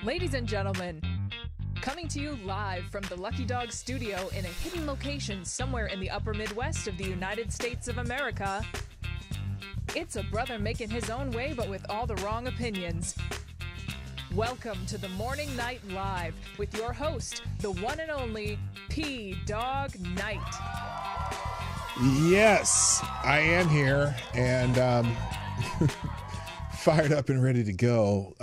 Ladies and gentlemen, coming to you live from the Lucky Dog studio in a hidden location somewhere in the upper Midwest of the United States of America, it's a brother making his own way but with all the wrong opinions. Welcome to the Morning Night Live with your host, the one and only Dawg Knight. Yes, I am here and fired up and ready to go.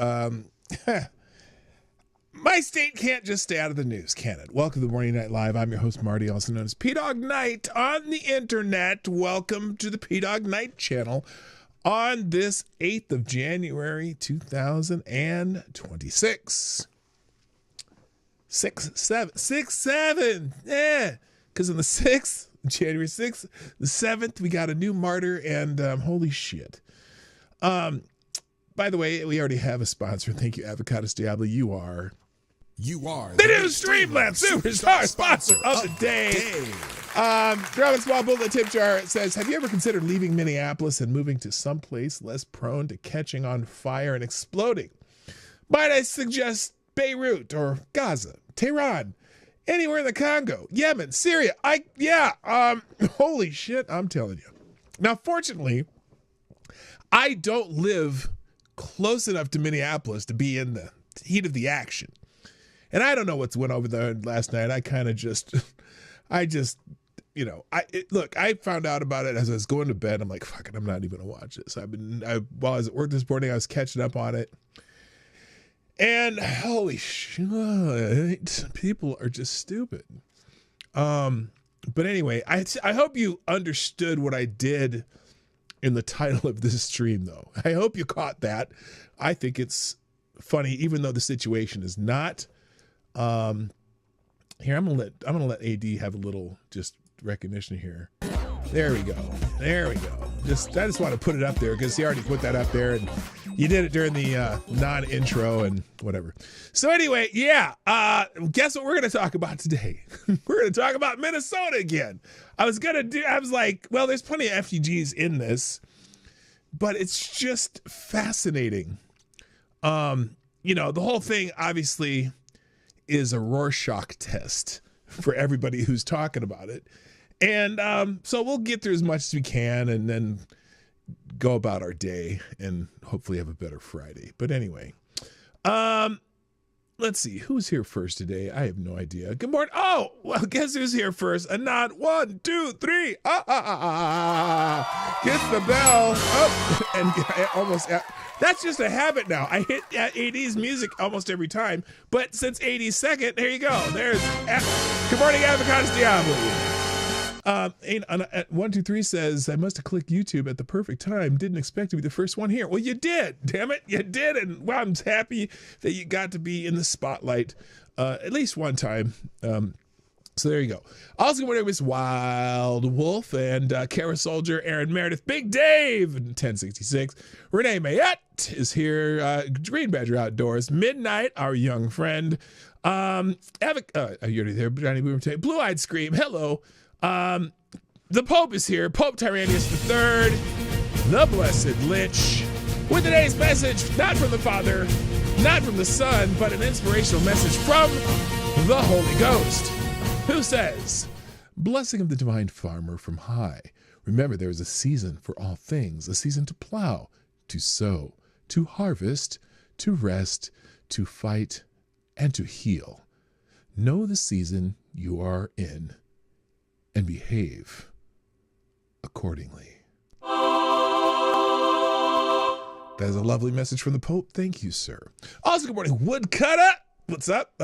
My state can't just stay out of the news, can it? Welcome to the Morning Night Live. I'm your host, Marty, also known as Dawg Knight on the internet. Welcome to the Dawg Knight Channel on this 8th of January, 2026. 6-7. Yeah, because on the 6th, January 6th, the 7th, we got a new martyr, and holy shit. By the way, we already have a sponsor. Thank you, Avocados Diablo. You are the new Streamlabs superstar sponsor of the day. Grab a small bullet tip jar. It says, have you ever considered leaving Minneapolis and moving to someplace less prone to catching on fire and exploding? Might I suggest Beirut or Gaza, Tehran, anywhere in the Congo, Yemen, Syria? Holy shit, I'm telling you. Now, fortunately, I don't live close enough to Minneapolis to be in the heat of the action. And I don't know what's went over there last night. I found out about it as I was going to bed. I'm like, fuck it, I'm not even gonna watch this. While I was at work this morning, I was catching up on it. And holy shit, people are just stupid. But anyway, I hope you understood what I did in the title of this stream, though. I hope you caught that. I think it's funny, even though the situation is not. Here, I'm gonna let AD have a little just recognition here. There we go. I just want to put it up there because he already put that up there, and you did it during the non-intro and whatever. So anyway, yeah. Guess what we're gonna talk about today? We're gonna talk about Minnesota again. I was like, well, there's plenty of FTGs in this, but it's just fascinating. The whole thing obviously is a Rorschach test for everybody who's talking about it. And so we'll get through as much as we can and then go about our day and hopefully have a better Friday. But anyway, let's see. Who's here first today? I have no idea. Good morning. Oh, well, guess who's here first? A nod. 1, 2, 3. Gets the bell. Oh, and almost... That's just a habit now. I hit AD's music almost every time. But since AD's second, there you go. There's Good morning, Avocados Diablo. 123 says, I must have clicked YouTube at the perfect time. Didn't expect to be the first one here. Well, you did. Damn it. You did. And wow, I'm happy that you got to be in the spotlight at least one time. So there you go. Also, good morning, Miss Wild Wolf and Kara Soldier, Aaron Meredith, Big Dave, 1066. Renee Mayette is here. Green Badger Outdoors, Midnight, our young friend. You already there, Johnny Boomer, Blue Eyed Scream. Hello. The Pope is here. Pope Tyrannius III, the Blessed Lich, with today's message, not from the Father, not from the Son, but an inspirational message from the Holy Ghost, who says, blessing of the divine farmer from high. Remember, there is a season for all things, a season to plow, to sow, to harvest, to rest, to fight, and to heal. Know the season you are in and behave accordingly. That is a lovely message from the Pope. Thank you, sir. Also, good morning, Woodcutter. What's up?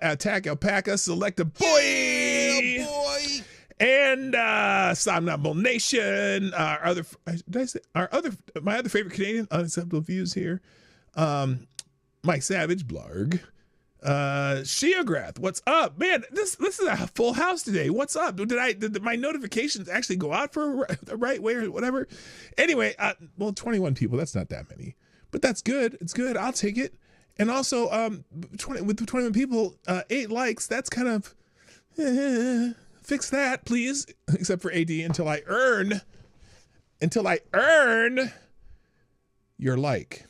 Attack Alpaca, Select a Boy. Yeah, boy. And Somnambule Nation. My other favorite Canadian, Unacceptable Views here. Mike Savage, Blarg. Sheograth, what's up? Man, this is a full house today. What's up? Did my notifications actually go out for the right way or whatever? Anyway, 21 people, that's not that many. But that's good. It's good. I'll take it. And also, with the 21 people, 8 likes, that's kind of, fix that, please. Except for AD, until I earn your like.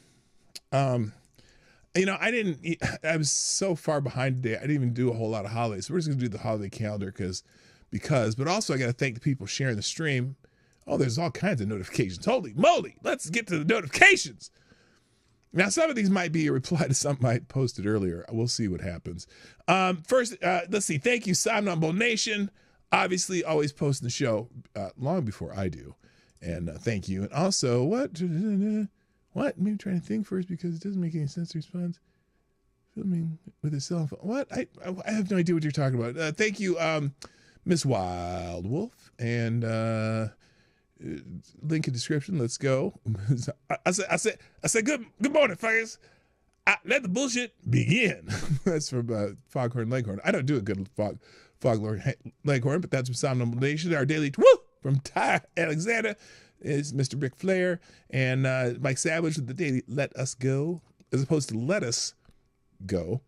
You know, I was so far behind today. I didn't even do a whole lot of holidays. So we're just going to do the holiday calendar but also I got to thank the people sharing the stream. Oh, there's all kinds of notifications. Holy moly. Let's get to the notifications. Now, some of these might be a reply to something I posted earlier. We'll see what happens. First, let's see. Thank you, Somnambule Nation. Obviously, always posting the show long before I do. And thank you. And also, what? Maybe trying to think first because it doesn't make any sense to respond. Filming with a cell phone. What? I have no idea what you're talking about. Thank you, Miss Wild Wolf. And link in description. Let's go. I said good morning, fuckers. Let the bullshit begin. That's from Foghorn Leghorn. I don't do a good Foghorn Leghorn, but that's from Somnambule Nation. Our daily woo from Ty Alexander is Mr. Ric Flair and Mike Savage with the daily Let Us Go, as opposed to Let Us Go.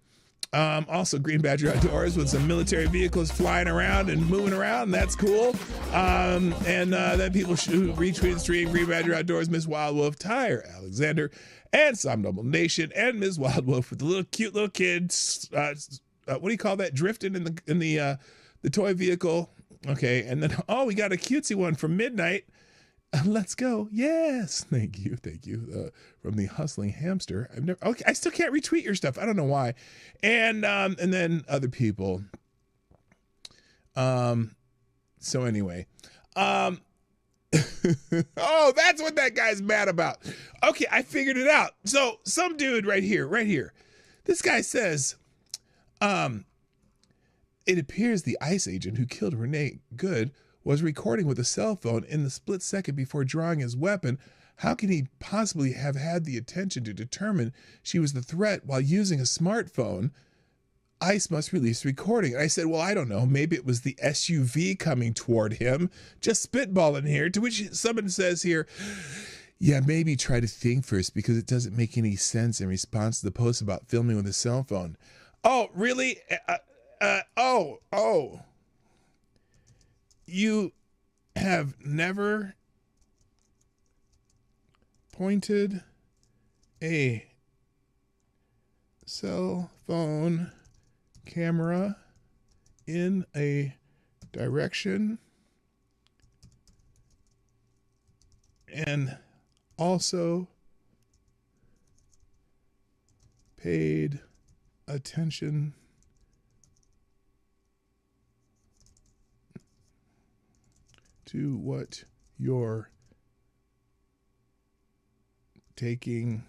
Also, Green Badger Outdoors with some military vehicles flying around and moving around. That's cool. And then people who retweet the stream, Green Badger Outdoors, Miss Wild Wolf, Tyre Alexander, and Somnambule Nation, and Miss Wild Wolf with the little cute little kids. What do you call that? Drifting in the toy vehicle. Okay, and then we got a cutesy one from Midnight. Let's go. Yes. Thank you. From the Hustling Hamster. I still can't retweet your stuff. I don't know why. And then other people. So anyway. Oh, that's what that guy's mad about. Okay, I figured it out. So some dude right here. This guy says, it appears the ICE agent who killed Renee Good was recording with a cell phone in the split second before drawing his weapon. How can he possibly have had the attention to determine she was the threat while using a smartphone? ICE must release the recording. And I said, well, I don't know. Maybe it was the SUV coming toward him. Just spitballing here. To which someone says here, yeah, maybe try to think first because it doesn't make any sense in response to the post about filming with a cell phone. Oh, really? You have never pointed a cell phone camera in a direction and also paid attention to what you're taking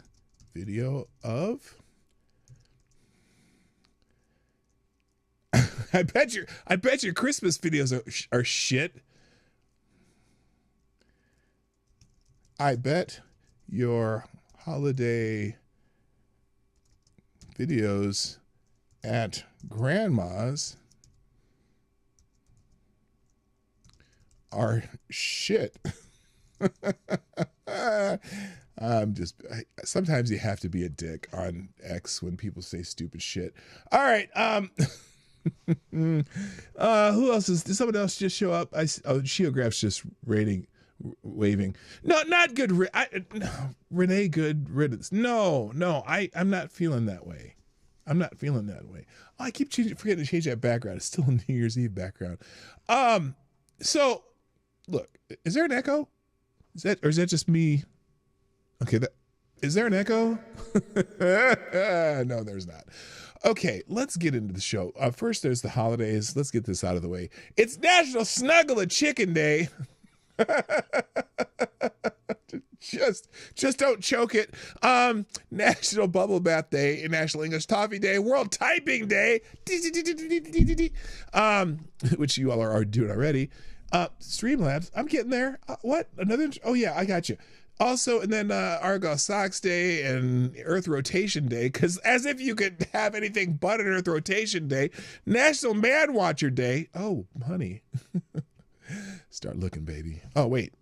video of? I bet your Christmas videos are shit. I bet your holiday videos at grandma's are shit. Sometimes you have to be a dick on X when people say stupid shit. All right. Who else did someone else just show up? Sheograph's just waving. No, not good. Renee Good riddance. No, I'm not feeling that way. Oh, I keep forgetting to change that background. It's still a New Year's Eve background. So look, is there an echo? Is that just me? Okay, is there an echo? No, there's not. Okay, let's get into the show. First, there's the holidays. Let's get this out of the way. It's National Snuggle a Chicken Day. Just don't choke it. National Bubble Bath Day, National English Toffee Day, World Typing Day, which you all are doing already. Streamlabs, I'm getting there. What? Another? Oh yeah, I got you. Also, and then Argos Socks Day and Earth Rotation Day, because as if you could have anything but an Earth Rotation Day. National Man Watcher Day. Oh, honey. Start looking, baby. Oh, wait.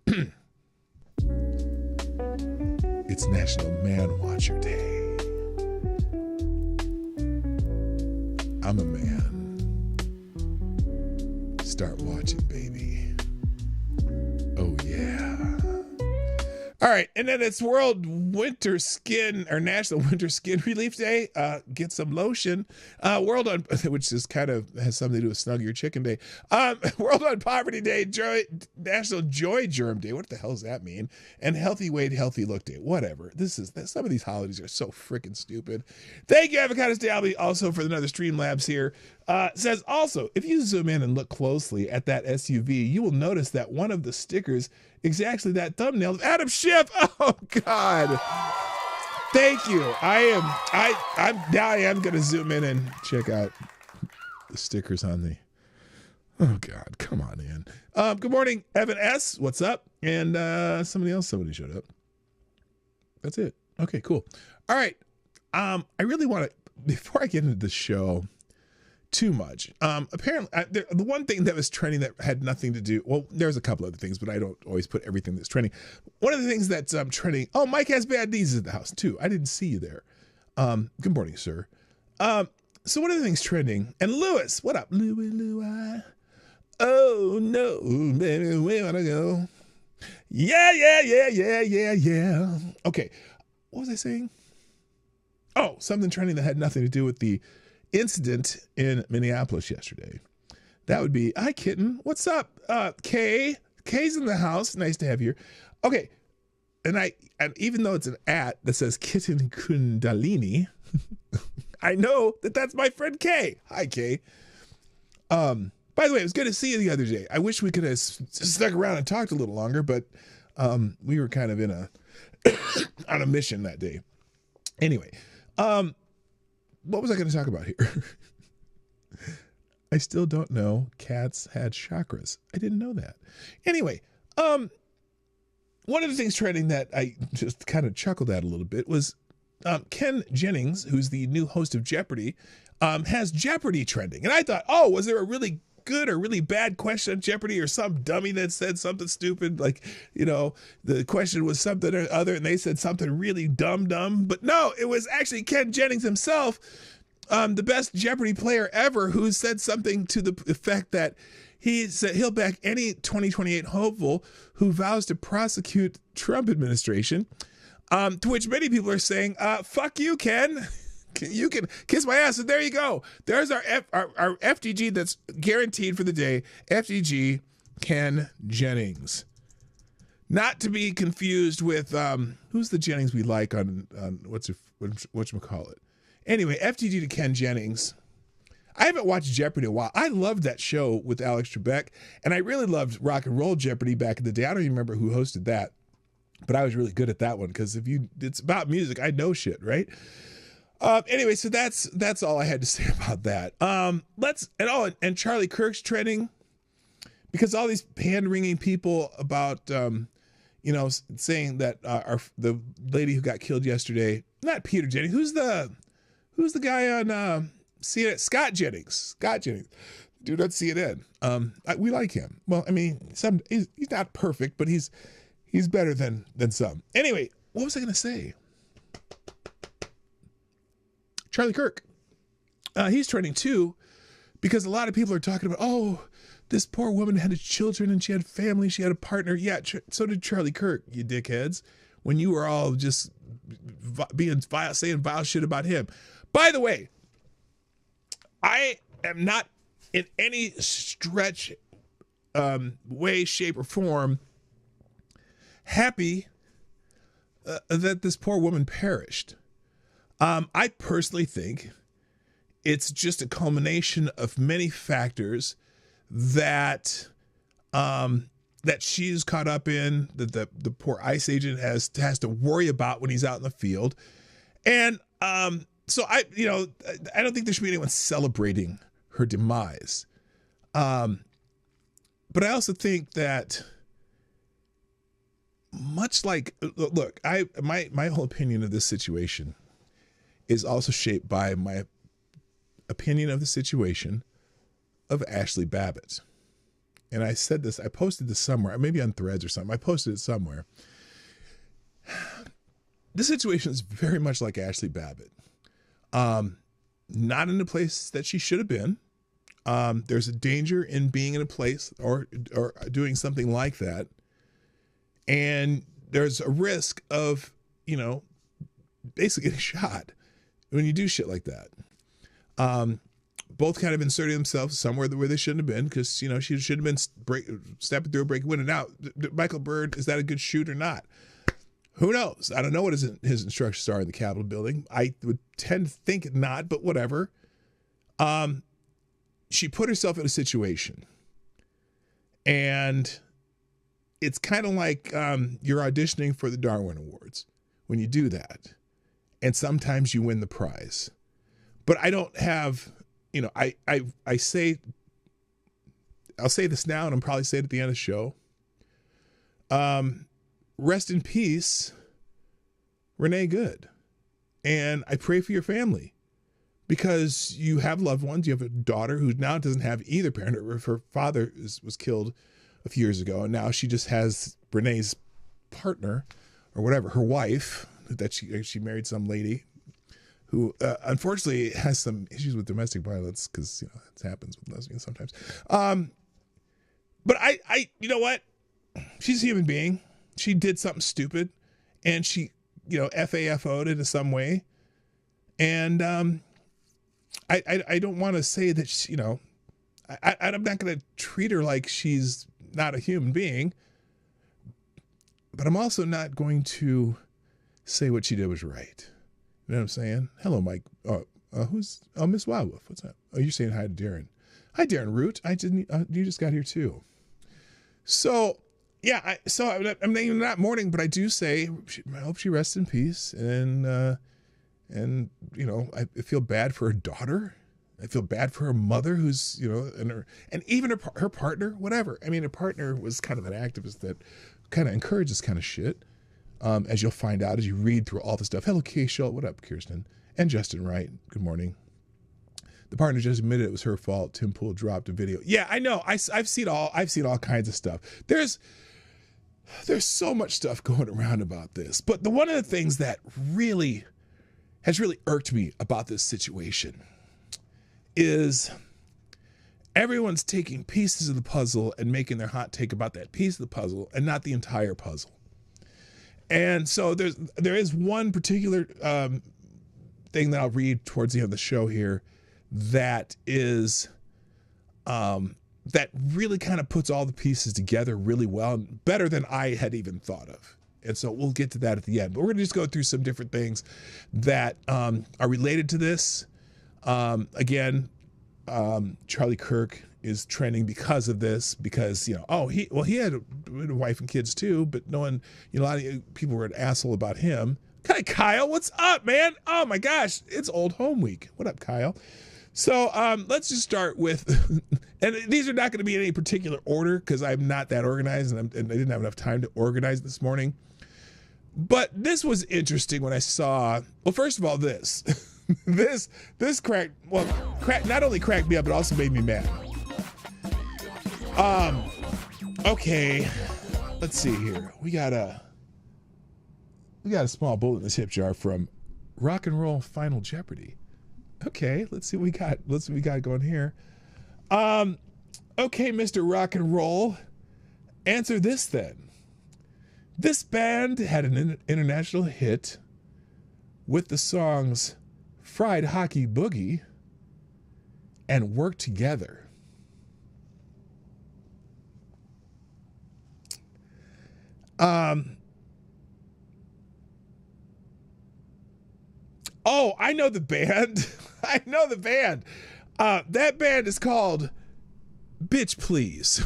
It's National Man Watcher Day. I'm a man. Start watching, baby. Oh, yeah. All right, and then it's World Winter Skin or National Winter Skin Relief Day. Get some lotion. World on, which is kind of has something to do with Snug Your Chicken Day. World on Poverty Day, National Joy Germ Day. What the hell does that mean? And Healthy Weight, Healthy Look Day. Whatever. Some of these holidays are so freaking stupid. Thank you, Avocados Daily, also for another Streamlabs here. Says also, if you zoom in and look closely at that SUV, you will notice that one of the stickers is actually that thumbnail of Adam Schiff. Oh God. Thank you. I am gonna zoom in and check out the stickers on the. Oh God, come on, man. Good morning, Evan S. What's up? And somebody showed up. That's it. Okay, cool. All right. I really want to, before I get into the show too much. Apparently, the one thing that was trending that had nothing to do, well, there's a couple other things, but I don't always put everything that's trending. One of the things that's trending, oh, Mike has bad knees in the house too. I didn't see you there. Good morning, sir. So one of the things trending, and Lewis, what up? Louis. Oh no, baby, where wanna go? Yeah. Okay, what was I saying? Oh, something trending that had nothing to do with the incident in Minneapolis yesterday. That would be, hi kitten, what's up? Kay's in the house, nice to have you here. Okay, and even though it's an @ that says Kitten Kundalini, I know that that's my friend Kay. Hi Kay. By the way, it was good to see you the other day. I wish we could have stuck around and talked a little longer, but we were kind of in on a mission that day. Anyway, what was I going to talk about here? I still don't know cats had chakras. I didn't know that. Anyway, one of the things trending that I just kind of chuckled at a little bit was Ken Jennings, who's the new host of Jeopardy, has Jeopardy trending. And I thought, oh, was there a really good or really bad question on Jeopardy, or some dummy that said something stupid, like, you know, the question was something or other and they said something really dumb, but no, it was actually Ken Jennings himself, the best Jeopardy player ever, who said something to the effect that he said he'll back any 2028 hopeful who vows to prosecute Trump administration, to which many people are saying, fuck you, Ken. You can kiss my ass, and there you go. There's our FGG that's guaranteed for the day. FGG Ken Jennings. Not to be confused with who's the Jennings we like on whatchamacallit. Anyway, FGG to Ken Jennings. I haven't watched Jeopardy in a while. I loved that show with Alex Trebek, and I really loved Rock and Roll Jeopardy back in the day. I don't even remember who hosted that, but I was really good at that one because it's about music. I know shit, right? Anyway, so that's all I had to say about that. And Charlie Kirk's trending because all these hand-wringing people about, saying that the lady who got killed yesterday, not Peter Jennings, who's the guy on CNN? Scott Jennings. Dude on CNN. We like him. Well, I mean, he's not perfect, but he's better than some. Anyway, what was I going to say? Charlie Kirk. He's trending too because a lot of people are talking about, oh, this poor woman had children and she had family, she had a partner. Yeah, so did Charlie Kirk, you dickheads, when you were all just saying vile shit about him. By the way, I am not in any stretch, way, shape, or form happy that this poor woman perished. I personally think it's just a culmination of many factors that she's caught up in, that the poor ICE agent has to worry about when he's out in the field. And so I don't think there should be anyone celebrating her demise. But I also think that much like, look, my whole opinion of this situation is also shaped by my opinion of the situation of Ashley Babbitt. And I said this, I posted this somewhere, maybe on Threads or something. I posted it somewhere. This situation is very much like Ashley Babbitt. Not in the place that she should have been. There's a danger in being in a place or doing something like that. And there's a risk of, basically getting shot when you do shit like that. Both kind of inserting themselves somewhere where they shouldn't have been, because, she should have been stepping through a break winning out. Michael Bird, is that a good shoot or not? Who knows? I don't know what his instructions are in the Capitol building. I would tend to think not, but whatever. She put herself in a situation, and it's kind of like you're auditioning for the Darwin Awards when you do that, and sometimes you win the prize. But I don't have, I'll say this now, and I'll probably say it at the end of the show. Rest in peace, Renee Good. And I pray for your family, because you have loved ones. You have a daughter who now doesn't have either parent. Her father was killed a few years ago, and now she just has Renee's partner, or whatever, her wife, that she married some lady who unfortunately has some issues with domestic violence, because it happens with lesbians sometimes. But I you know what? She's a human being. She did something stupid, and she, FAFO'd it in some way. And I don't want to say that, I'm not going to treat her like she's not a human being, but I'm also not going to say what she did was right. You know what I'm saying? Hello, Mike. Who's Miss Wildwolf? What's that? Oh, you're saying hi to Darren. Hi, Darren Root. You just got here too. So yeah, I'm not mourning, but I do say I hope she rests in peace, and I feel bad for her daughter. I feel bad for her mother, who's and even her partner, whatever. I mean, her partner was kind of an activist that kind of encourages kind of shit. As you'll find out as you read through all the stuff. Hello, Kay Schultz. What up, Kirsten? And Justin Wright. Good morning. The partner just admitted it was her fault. Tim Pool dropped a video. Yeah, I know. I've seen all kinds of stuff. There's so much stuff going around about this. But one of the things that has really irked me about this situation is everyone's taking pieces of the puzzle and making their hot take about that piece of the puzzle and not the entire puzzle. And so there is one particular thing that I'll read towards the end of the show here that is that really kind of puts all the pieces together really well, and better than I had even thought of. And so we'll get to that at the end. But we're going to just go through some different things that are related to this. Again, Charlie Kirk is trending because of this, because he had a wife and kids too, but no one, a lot of people were an asshole about him. Hi, Kyle, what's up, man? Oh my gosh, it's Old Home Week. What up, Kyle? So let's just start with, and these are not going to be in any particular order because I'm not that organized, and I didn't have enough time to organize this morning. But this was interesting when I saw, well, first of all, this not only cracked me up, it also made me mad. Okay, let's see here. We got a small bullet in this hip jar from Rock and Roll Final Jeopardy. Okay, let's see what we got. Going here. Okay, Mr. Rock and Roll, answer this then. This band had an international hit with the songs Fried Hockey Boogie and Work Together. Oh, I know the band. I know the band. That band is called Bitch Please.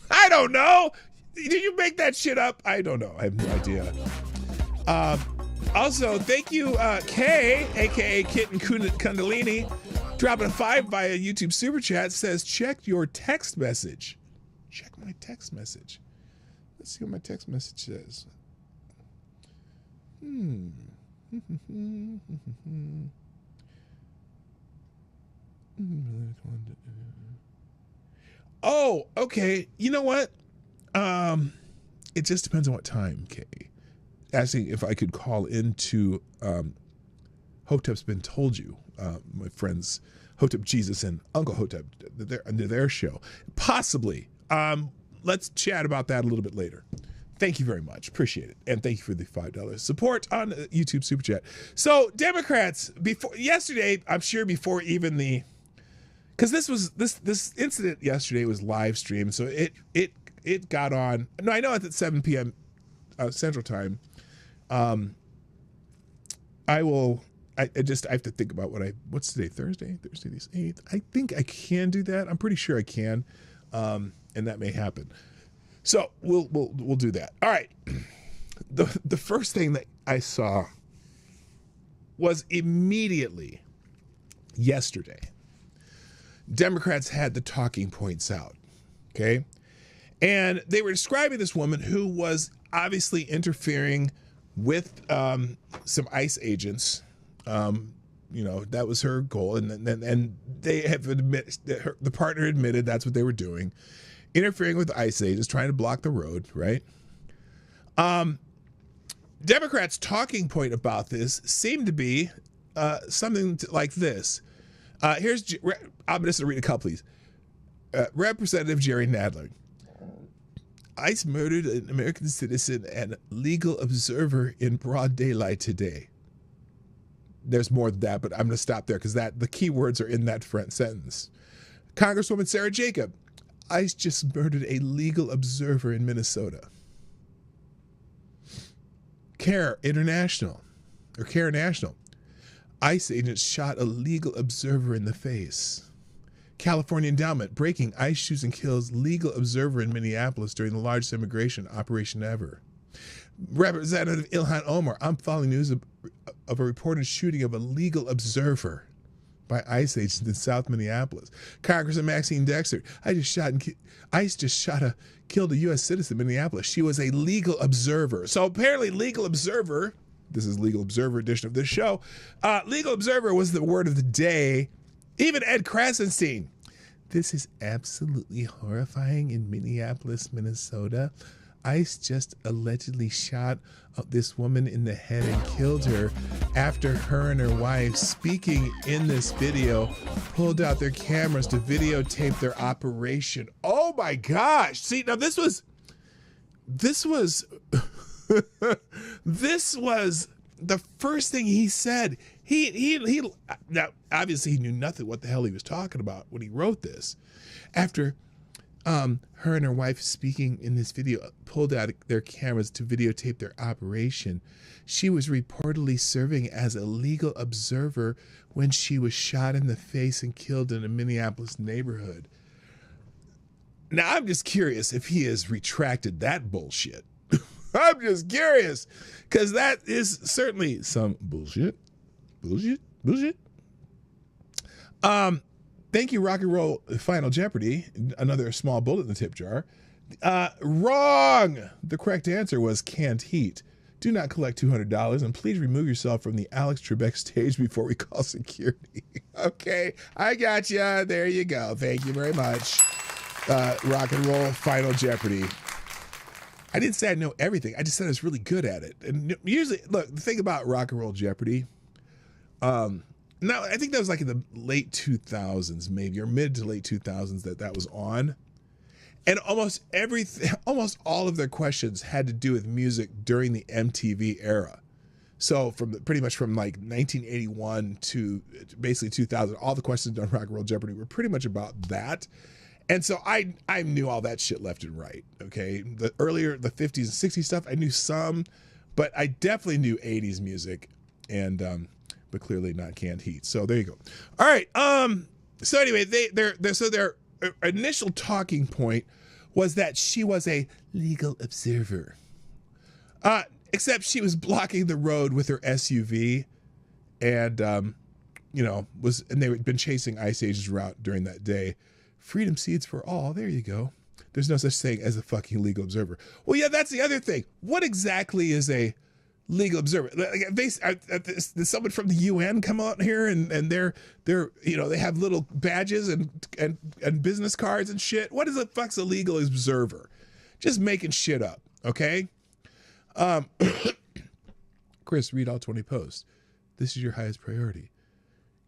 I don't know. Did you make that shit up? I don't know. I have no idea. Also, thank you, Kay, aka Kitten Kundalini, dropping a 5 via YouTube Super Chat. Says, check your text message. Check my text message. Let's see what my text message says. Oh, okay. You know what? It just depends on what time, Kay. Asking if I could call into Hotep's Been Told You, my friends Hotep Jesus and Uncle Hotep, their show. Possibly. Let's chat about that a little bit later. Thank you very much. Appreciate it. And thank you for the $5 support on YouTube Super Chat. So Democrats, yesterday, I'm sure before even because this incident yesterday was live streamed, so it got on. No, I know it's at 7 p.m. Central Time. I have to think about what's today, Thursday the 8th. I think I can do that. I'm pretty sure I can. And that may happen. So we'll do that. All right. The first thing that I saw was immediately yesterday. Democrats had the talking points out. Okay. And they were describing this woman who was obviously interfering with some ICE agents. That was her goal. And they have admitted, the partner admitted that's what they were doing. Interfering with ICE agents, trying to block the road, right? Democrats' talking point about this seemed to be something like this. I'm just going to read a couple, please. Representative Jerry Nadler. ICE murdered an American citizen and legal observer in broad daylight today. There's more than that, but I'm going to stop there because the key words are in that front sentence. Congresswoman Sarah Jacob. ICE just murdered a legal observer in Minnesota. CARE National. ICE agents shot a legal observer in the face. California Endowment. Breaking ICE shoots and kills legal observer in Minneapolis during the largest immigration operation ever. Representative Ilhan Omar. I'm following news of a reported shooting of a legal observer by ICE agents in South Minneapolis. Congressman Maxine Dexter. ICE just killed a U.S. citizen in Minneapolis. She was a legal observer. So apparently legal observer, this is legal observer edition of this show, legal observer was the word of the day. Even Ed Krasenstein. This is absolutely horrifying in Minneapolis, Minnesota. ICE just allegedly shot this woman in the head and killed her after her and her wife, speaking in this video, pulled out their cameras to videotape their operation. Oh my gosh. See, now this was this was the first thing he said. He now obviously he knew nothing what the hell he was talking about when he wrote this. After her and her wife, speaking in this video, pulled out their cameras to videotape their operation. She was reportedly serving as a legal observer when she was shot in the face and killed in a Minneapolis neighborhood. Now, I'm just curious if he has retracted that bullshit. I'm just curious, because that is certainly some bullshit. Thank you, Rock and Roll Final Jeopardy. Another small bullet in the tip jar. Wrong! The correct answer was canned heat. Do not collect $200, and please remove yourself from the Alex Trebek stage before we call security. Okay, I got ya. There you go. Thank you very much. Rock and Roll Final Jeopardy. I didn't say I know everything. I just said I was really good at it. And usually, look, the thing about Rock and Roll Jeopardy, now, I think that was like in the late 2000s, maybe, or mid to late 2000s that was on. And almost all of their questions had to do with music during the MTV era. So pretty much from like 1981 to basically 2000, all the questions on Rock and Roll Jeopardy were pretty much about that. And so I knew all that shit left and right, okay? The 50s and 60s stuff, I knew some, but I definitely knew 80s music, and but clearly not canned heat. So there you go. All right. So anyway, their initial talking point was that she was a legal observer. Except she was blocking the road with her SUV, and and they had been chasing ICE agents around during that day. Freedom seeds for all. There you go. There's no such thing as a fucking legal observer. Well, yeah, that's the other thing. What exactly is a legal observer? Did someone from the UN come out here and they're they have little badges and business cards and shit? What is the fuck's a legal observer? Just making shit up, okay? Chris, read all 20 posts. This is your highest priority.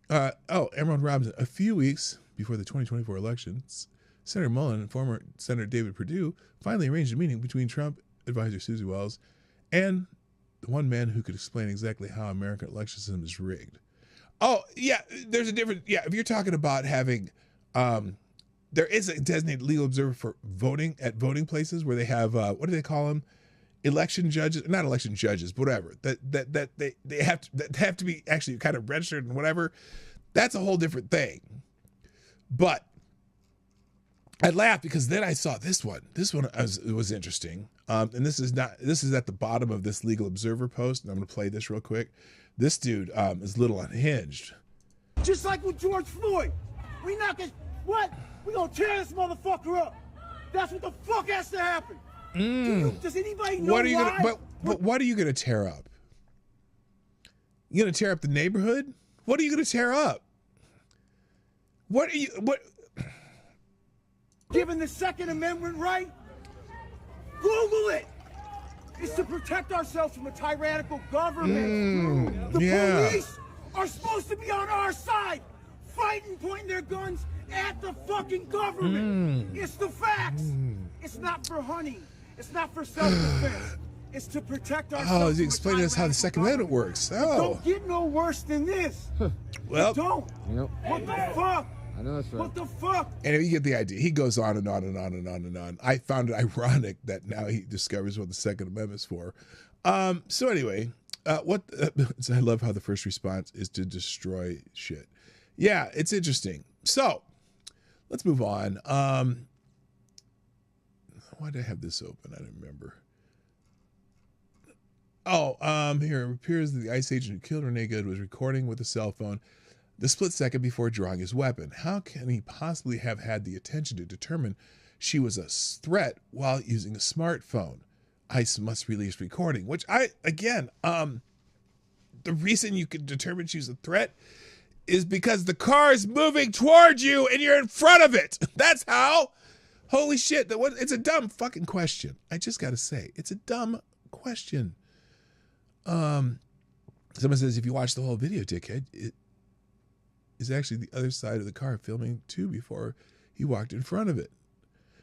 Emerald Robinson. A few weeks before the 2024 elections, Senator Mullen and former Senator David Perdue finally arranged a meeting between Trump advisor Susie Wells, and the one man who could explain exactly how American election system is rigged. Oh, yeah, there's a different, yeah, if you're talking about having, there is a designated legal observer for voting at voting places where they have, what do they call them? Election judges, not election judges, but whatever, that they have to be actually kind of registered and whatever. That's a whole different thing. But I laughed because then I saw this one. This one was interesting. And this is at the bottom of this legal observer post. And I'm going to play this real quick. This dude is a little unhinged. Just like with George Floyd. We not gonna, what? We gonna tear this motherfucker up. That's what the fuck has to happen. Does anybody know why? But what are you going to tear up? You going to tear up the neighborhood? What are you going to tear up? What? Given the Second Amendment right, Google it. It's to protect ourselves from a tyrannical government. The police are supposed to be on our side, fighting, pointing their guns at the fucking government. It's the facts. It's not for hunting. It's not for self-defense. It's to protect ourselves. Oh, he's explaining us how the Second Amendment works. Oh. It don't get no worse than this. Well, it don't. Nope. What the fuck? I know that's right. What the fuck? And you get the idea. He goes on and on and on and on and on. I found it ironic that now he discovers what the Second Amendment's for. So anyway, I love how the first response is to destroy shit. Yeah, it's interesting. So let's move on. Why did I have this open? I don't remember. Oh, here it appears that the ICE agent who killed Renee Good was recording with a cell phone the split second before drawing his weapon. How can he possibly have had the attention to determine she was a threat while using a smartphone? ICE must release recording, which the reason you can determine she's a threat is because the car is moving towards you and you're in front of it. That's how. Holy shit. It's a dumb fucking question. I just got to say, it's a dumb question. Someone says, if you watch the whole video, dickhead, it is actually the other side of the car filming too before he walked in front of it.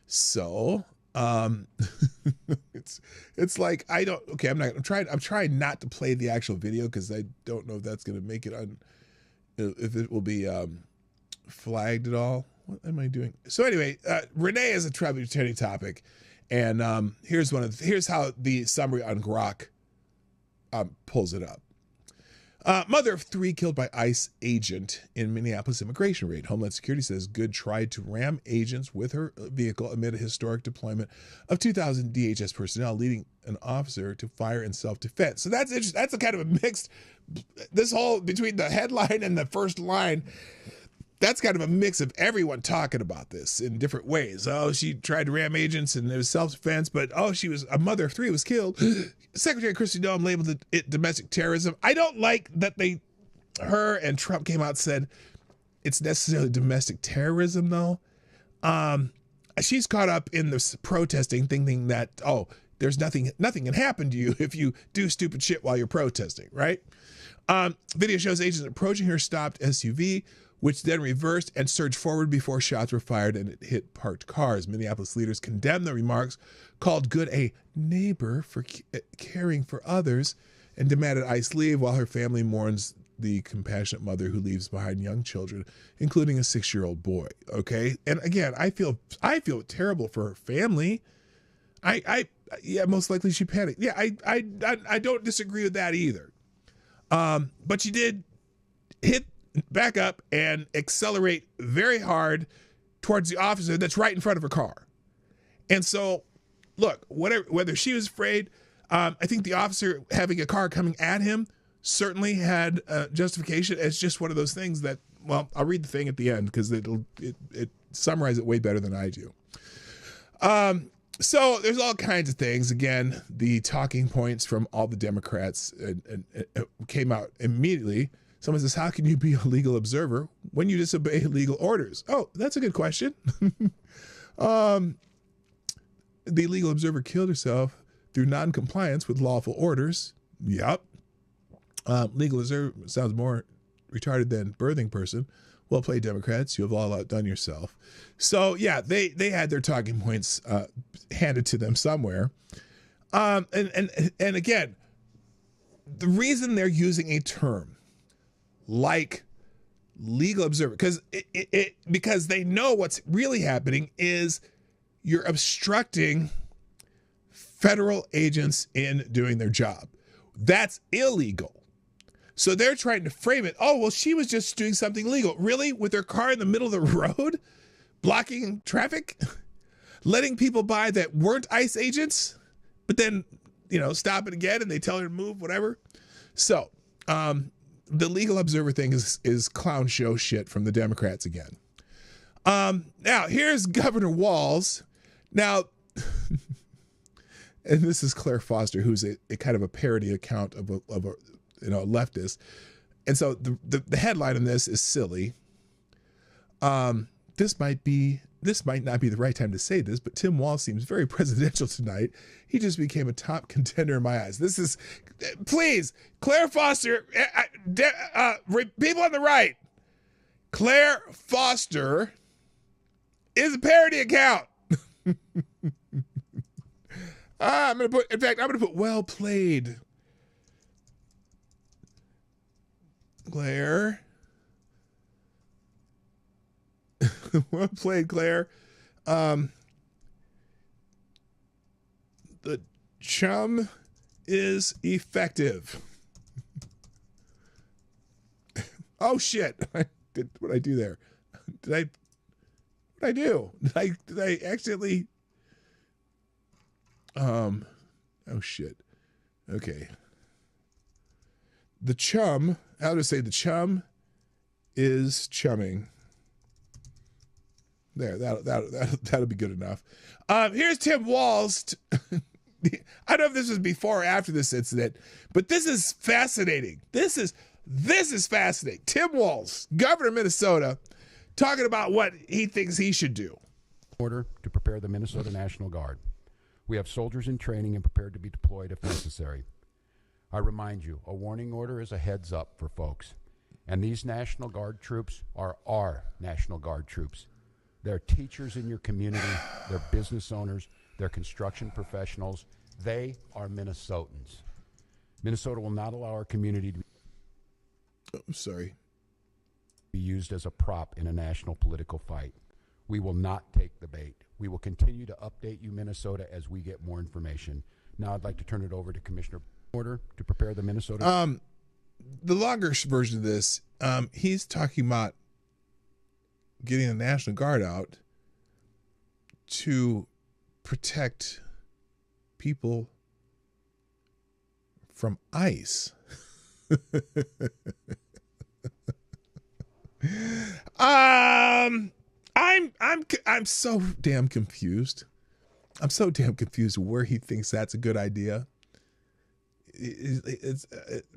So, it's like, I'm trying not to play the actual video because I don't know if that's going to make it if it will be flagged at all. What am I doing? So anyway, Renee is a tributary topic, and here's how the summary on Grok pulls it up. Mother of 3 killed by ICE agent in Minneapolis immigration raid. Homeland Security says Good tried to ram agents with her vehicle amid a historic deployment of 2,000 DHS personnel, leading an officer to fire in self-defense. So that's interesting. That's a kind of a mixed, this whole, between the headline and the first line, that's kind of a mix of everyone talking about this in different ways. Oh, she tried to ram agents and it was self-defense, but she was a mother of 3 was killed. Secretary Kristi Noem labeled it domestic terrorism. I don't like that her and Trump came out and said it's necessarily domestic terrorism though. She's caught up in this protesting thinking that, there's nothing can happen to you if you do stupid shit while you're protesting, right? Video shows agents approaching her stopped SUV, which then reversed and surged forward before shots were fired and it hit parked cars. Minneapolis leaders condemned the remarks, called Good a neighbor for caring for others, and demanded ICE leave while her family mourns the compassionate mother who leaves behind young children, including a 6-year-old boy. Okay, and again, I feel terrible for her family. Yeah, most likely she panicked. Yeah, I don't disagree with that either. But she did hit back up and accelerate very hard towards the officer that's right in front of her car. And so, look, whether she was afraid, I think the officer having a car coming at him certainly had justification. It's just one of those things that, well, I'll read the thing at the end because it summarizes it way better than I do. So there's all kinds of things. Again, the talking points from all the Democrats came out immediately. Someone says, how can you be a legal observer when you disobey legal orders? Oh, that's a good question. The legal observer killed herself through non-compliance with lawful orders. Yep. Legal observer sounds more retarded than birthing person. Well played, Democrats. You have all outdone yourself. So, yeah, they had their talking points handed to them somewhere. And again, the reason they're using a term like legal observer, because they know what's really happening is you're obstructing federal agents in doing their job. That's illegal. So they're trying to frame it. Oh, well, she was just doing something legal. Really? With her car in the middle of the road? Blocking traffic? Letting people by that weren't ICE agents? But then, stop it again and they tell her to move, whatever. So, the legal observer thing is clown show shit from the Democrats again. Now, here's Governor Walz. Now, and this is Claire Foster, who's a kind of a parody account of a leftist. And so the headline on this is silly. This might not be the right time to say this, but Tim Walz seems very presidential tonight. He just became a top contender in my eyes. This is, please, Claire Foster, people on the right, Claire Foster is a parody account. I'm going to put well played. Claire. Well played, Claire. The chum is effective. Oh shit! What did I do there? What did I do? Did I accidentally? Oh shit. Okay. The chum. How to say the chum is chumming. There, that'll be good enough. Here's Tim Walz. I don't know if this was before or after this incident, but this is fascinating. This is fascinating. Tim Walz, governor of Minnesota, talking about what he thinks he should do. Order to prepare the Minnesota National Guard. We have soldiers in training and prepared to be deployed if necessary. I remind you, a warning order is a heads up for folks. And these National Guard troops are our National Guard troops. They're teachers in your community, they're business owners, they're construction professionals. They are Minnesotans. Minnesota will not allow our community to be used as a prop in a national political fight. We will not take the bait. We will continue to update you, Minnesota, as we get more information. Now I'd like to turn it over to Commissioner Order to prepare the Minnesota. The longer version of this, he's talking about getting the National Guard out to protect people from ICE. I'm so damn confused. I'm so damn confused where he thinks that's a good idea. It's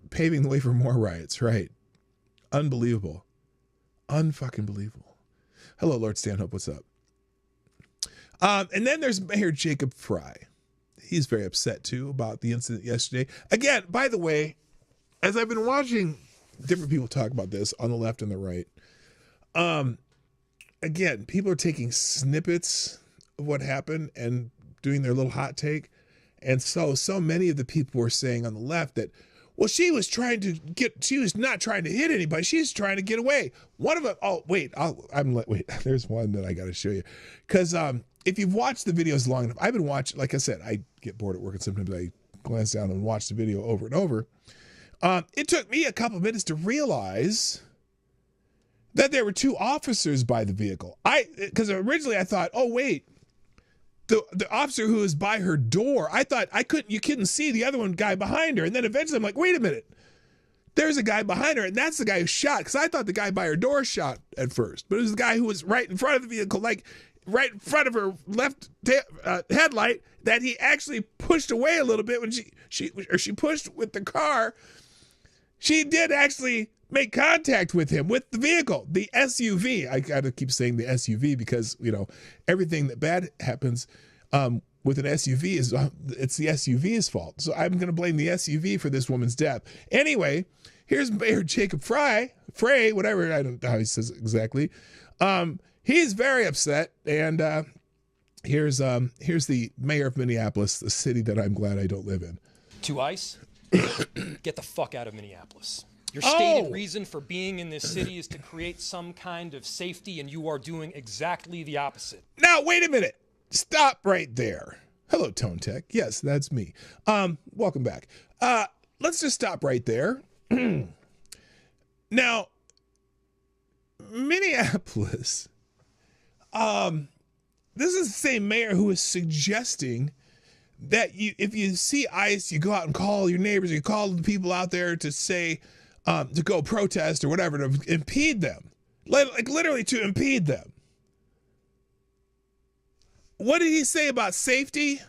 paving the way for more riots, right? Unbelievable. Unfucking believable. Hello, Lord Stanhope. What's up? And then there's Mayor Jacob Fry. He's very upset, too, about the incident yesterday. Again, by the way, as I've been watching different people talk about this on the left and the right, again, people are taking snippets of what happened and doing their little hot take. And so many of the people were saying on the left that, well, she was not trying to hit anybody. She's trying to get away. One of them, there's one that I got to show you. Because if you've watched the videos long enough, I've been watching, like I said, I get bored at work and sometimes I glance down and watch the video over and over. It took me a couple minutes to realize that there were two officers by the vehicle. Because originally I thought, oh, wait. The officer who was by her door, I thought you couldn't see the other guy behind her. And then eventually I'm like, wait a minute. There's a guy behind her, and that's the guy who shot. Because I thought the guy by her door shot at first. But it was the guy who was right in front of the vehicle, like right in front of her left headlight, that he actually pushed away a little bit when she pushed with the car. She did actually make contact with him, with the vehicle, the SUV. I gotta keep saying the SUV because, everything that bad happens with an SUV it's the SUV's fault. So I'm gonna blame the SUV for this woman's death. Anyway, here's Mayor Jacob Frey, whatever, I don't know how he says it exactly. He's very upset, and Here's the mayor of Minneapolis, the city that I'm glad I don't live in. To ICE, get the fuck out of Minneapolis. Your stated reason for being in this city is to create some kind of safety, and you are doing exactly the opposite. Now, wait a minute. Stop right there. Hello, Tone Tech. Yes, that's me. Welcome back. Let's just stop right there. Now, Minneapolis, this is the same mayor who is suggesting that if you see ICE, you go out and call your neighbors, you call the people out there to say, to go protest or whatever, to impede them, like literally to impede them. What did he say about safety?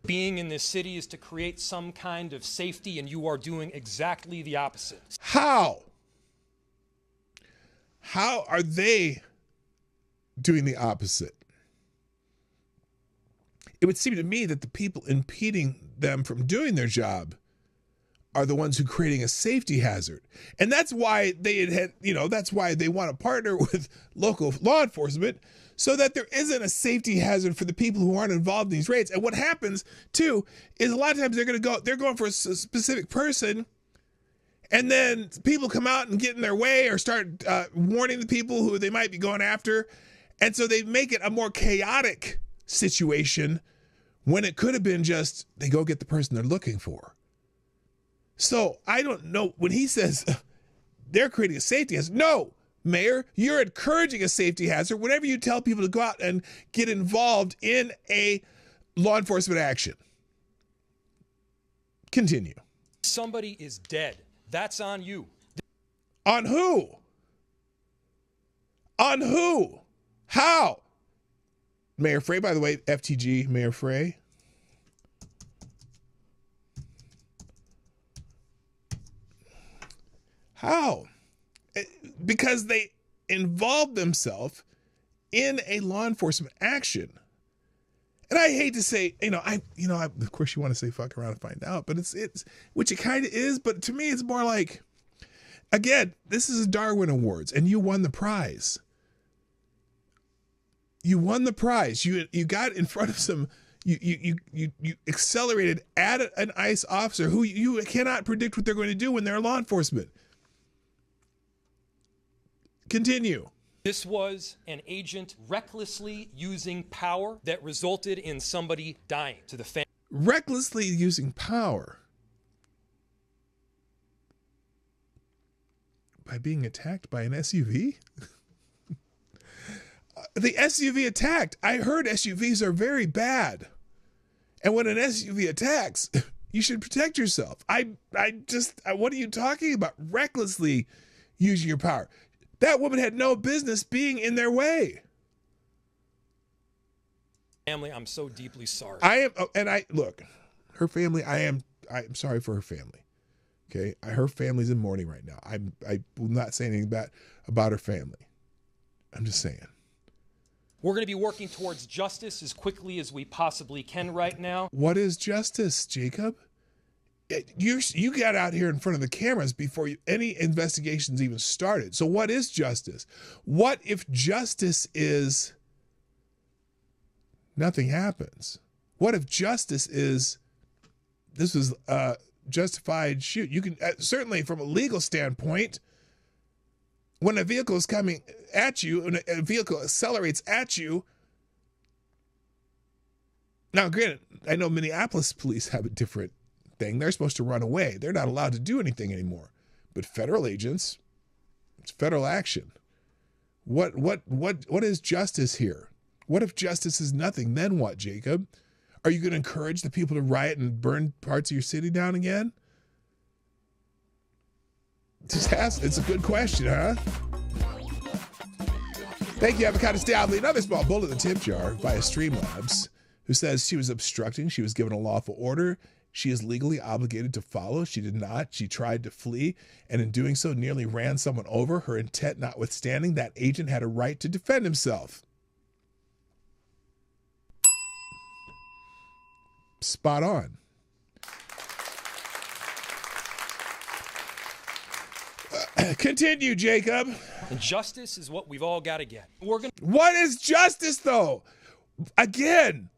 Being in this city is to create some kind of safety, and you are doing exactly the opposite. How? How are they doing the opposite? It would seem to me that the people impeding them from doing their job are the ones who are creating a safety hazard. And that's why that's why they want to partner with local law enforcement, so that there isn't a safety hazard for the people who aren't involved in these raids. And what happens too is a lot of times they're going for a specific person, and then people come out and get in their way or start warning the people who they might be going after. And so they make it a more chaotic situation when it could have been just they go get the person they're looking for. So I don't know, when he says they're creating a safety hazard. No, Mayor, you're encouraging a safety hazard whenever you tell people to go out and get involved in a law enforcement action. Continue. Somebody is dead. That's on you. On who? On who? How? Mayor Frey, by the way, FTG, Mayor Frey. How? Because they involved themselves in a law enforcement action. And I hate to say, of course you want to say fuck around and find out, but it's which it kind of is, but to me it's more like, again, this is a Darwin Awards and you won the prize. You won the prize. You got in front of some, you accelerated at an ICE officer who you cannot predict what they're going to do when they're law enforcement. Continue. This was an agent recklessly using power that resulted in somebody dying. To the family. Recklessly using power by being attacked by an SUV? The SUV attacked. I heard SUVs are very bad. And when an SUV attacks, you should protect yourself. What are you talking about? Recklessly using your power. That woman had no business being in their way. Family, I'm so deeply sorry. Look, her family, I'm sorry for her family. Okay? Her family's in mourning right now. I will not say anything bad about her family. I'm just saying. We're going to be working towards justice as quickly as we possibly can right now. What is justice, Jacob? You got out here in front of the cameras before any investigations even started. So what is justice? What if justice is nothing happens? What if justice is this was justified shoot? You can certainly, from a legal standpoint, when a vehicle is coming at you and a vehicle accelerates at you. Now, granted, I know Minneapolis police have a different thing. They're supposed to run away. They're not allowed to do anything anymore. But federal agents, it's federal action. What is justice here? What if justice is nothing? Then what, Jacob? Are you going to encourage the people to riot and burn parts of your city down again? Just ask. It's a good question, huh? Thank you, Avocado Stably. Another small bullet in the tip jar via Streamlabs, who says she was obstructing. She was given a lawful order. She is legally obligated to follow. She did not. She tried to flee, and in doing so nearly ran someone over. Her intent notwithstanding, that agent had a right to defend himself. Spot on. Continue, Jacob. And justice is what we've all got to get. What is justice, though? Again,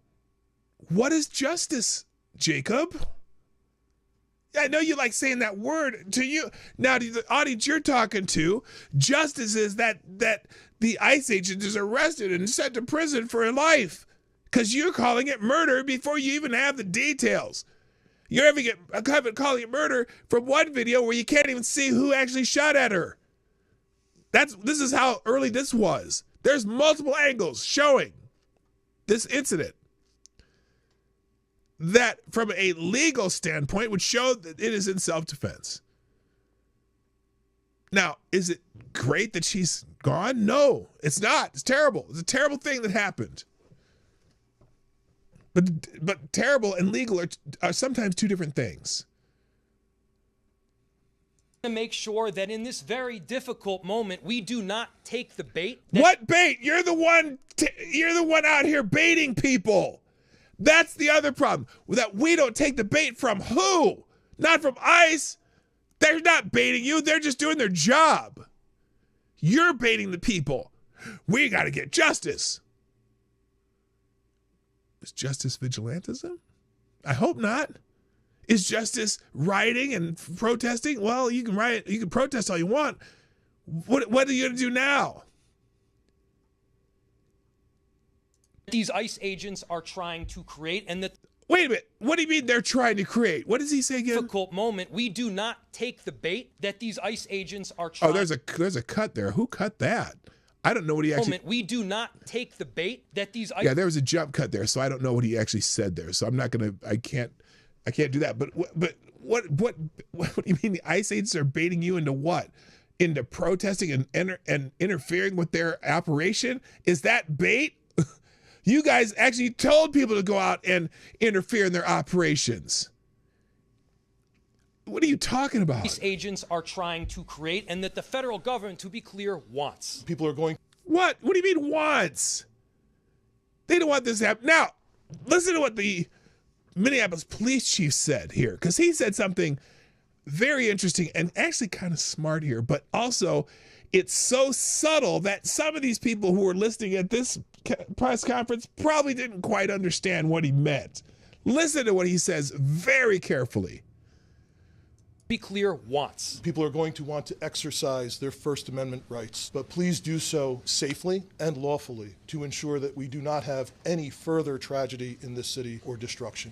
what is justice, Jacob? I know you like saying that word. To you now, to the audience you're talking to, justice is that the ICE agent is arrested and sent to prison for life because you're calling it murder before you even have the details. You're calling it murder from one video where you can't even see who actually shot at her. This is how early this was. There's multiple angles showing this incident that from a legal standpoint would show that it is in self-defense. Now, is it great that she's gone? No, it's not. It's terrible. It's a terrible thing that happened. But terrible and legal are sometimes two different things. To make sure that in this very difficult moment, we do not take the bait. What bait? You're the one out here baiting people. That's the other problem. That we don't take the bait from who? Not from ICE. They're not baiting you. They're just doing their job. You're baiting the people. We got to get justice. Is justice vigilantism? I hope not. Is justice rioting and protesting? Well, you can riot, you can protest all you want. What are you going to do now? These ICE agents are trying to create, and that. Wait a minute. What do you mean they're trying to create? What does he say again? Difficult moment. We do not take the bait that these ICE agents are trying. Oh, there's a cut there. Who cut that? I don't know what he actually. We do not take the bait that these. Yeah, there was a jump cut there, so I don't know what he actually said there. So I'm not gonna. I can't do that. But what do you mean the ICE agents are baiting you into what? Into protesting and interfering with their operation? Is that bait? You guys actually told people to go out and interfere in their operations. What are you talking about? These agents are trying to create, and that the federal government, to be clear, wants. People are going. What? What do you mean wants? They don't want this to happen. Now, listen to what the Minneapolis police chief said here, because he said something very interesting and actually kind of smart here, but also it's so subtle that some of these people who were listening at this press conference probably didn't quite understand what he meant. Listen to what he says very carefully. Be clear, wants. People are going to want to exercise their First Amendment rights, but please do so safely and lawfully to ensure that we do not have any further tragedy in this city or destruction.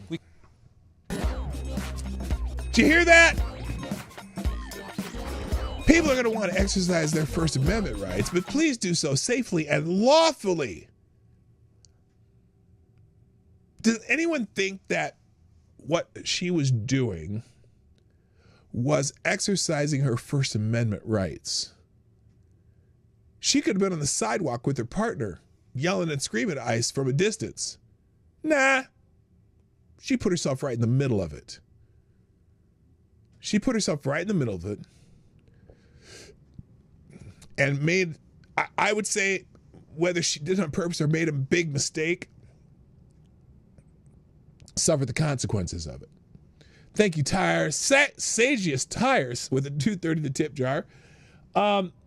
Did you hear that? People are going to want to exercise their First Amendment rights, but please do so safely and lawfully. Does anyone think that what she was doing was exercising her First Amendment rights? She could have been on the sidewalk with her partner, yelling and screaming at ICE from a distance. Nah. She put herself right in the middle of it. She put herself right in the middle of it and made, I would say, whether she did it on purpose or made a big mistake, suffered the consequences of it. Thank you, Tires. Sagius Tires with a 230 the tip jar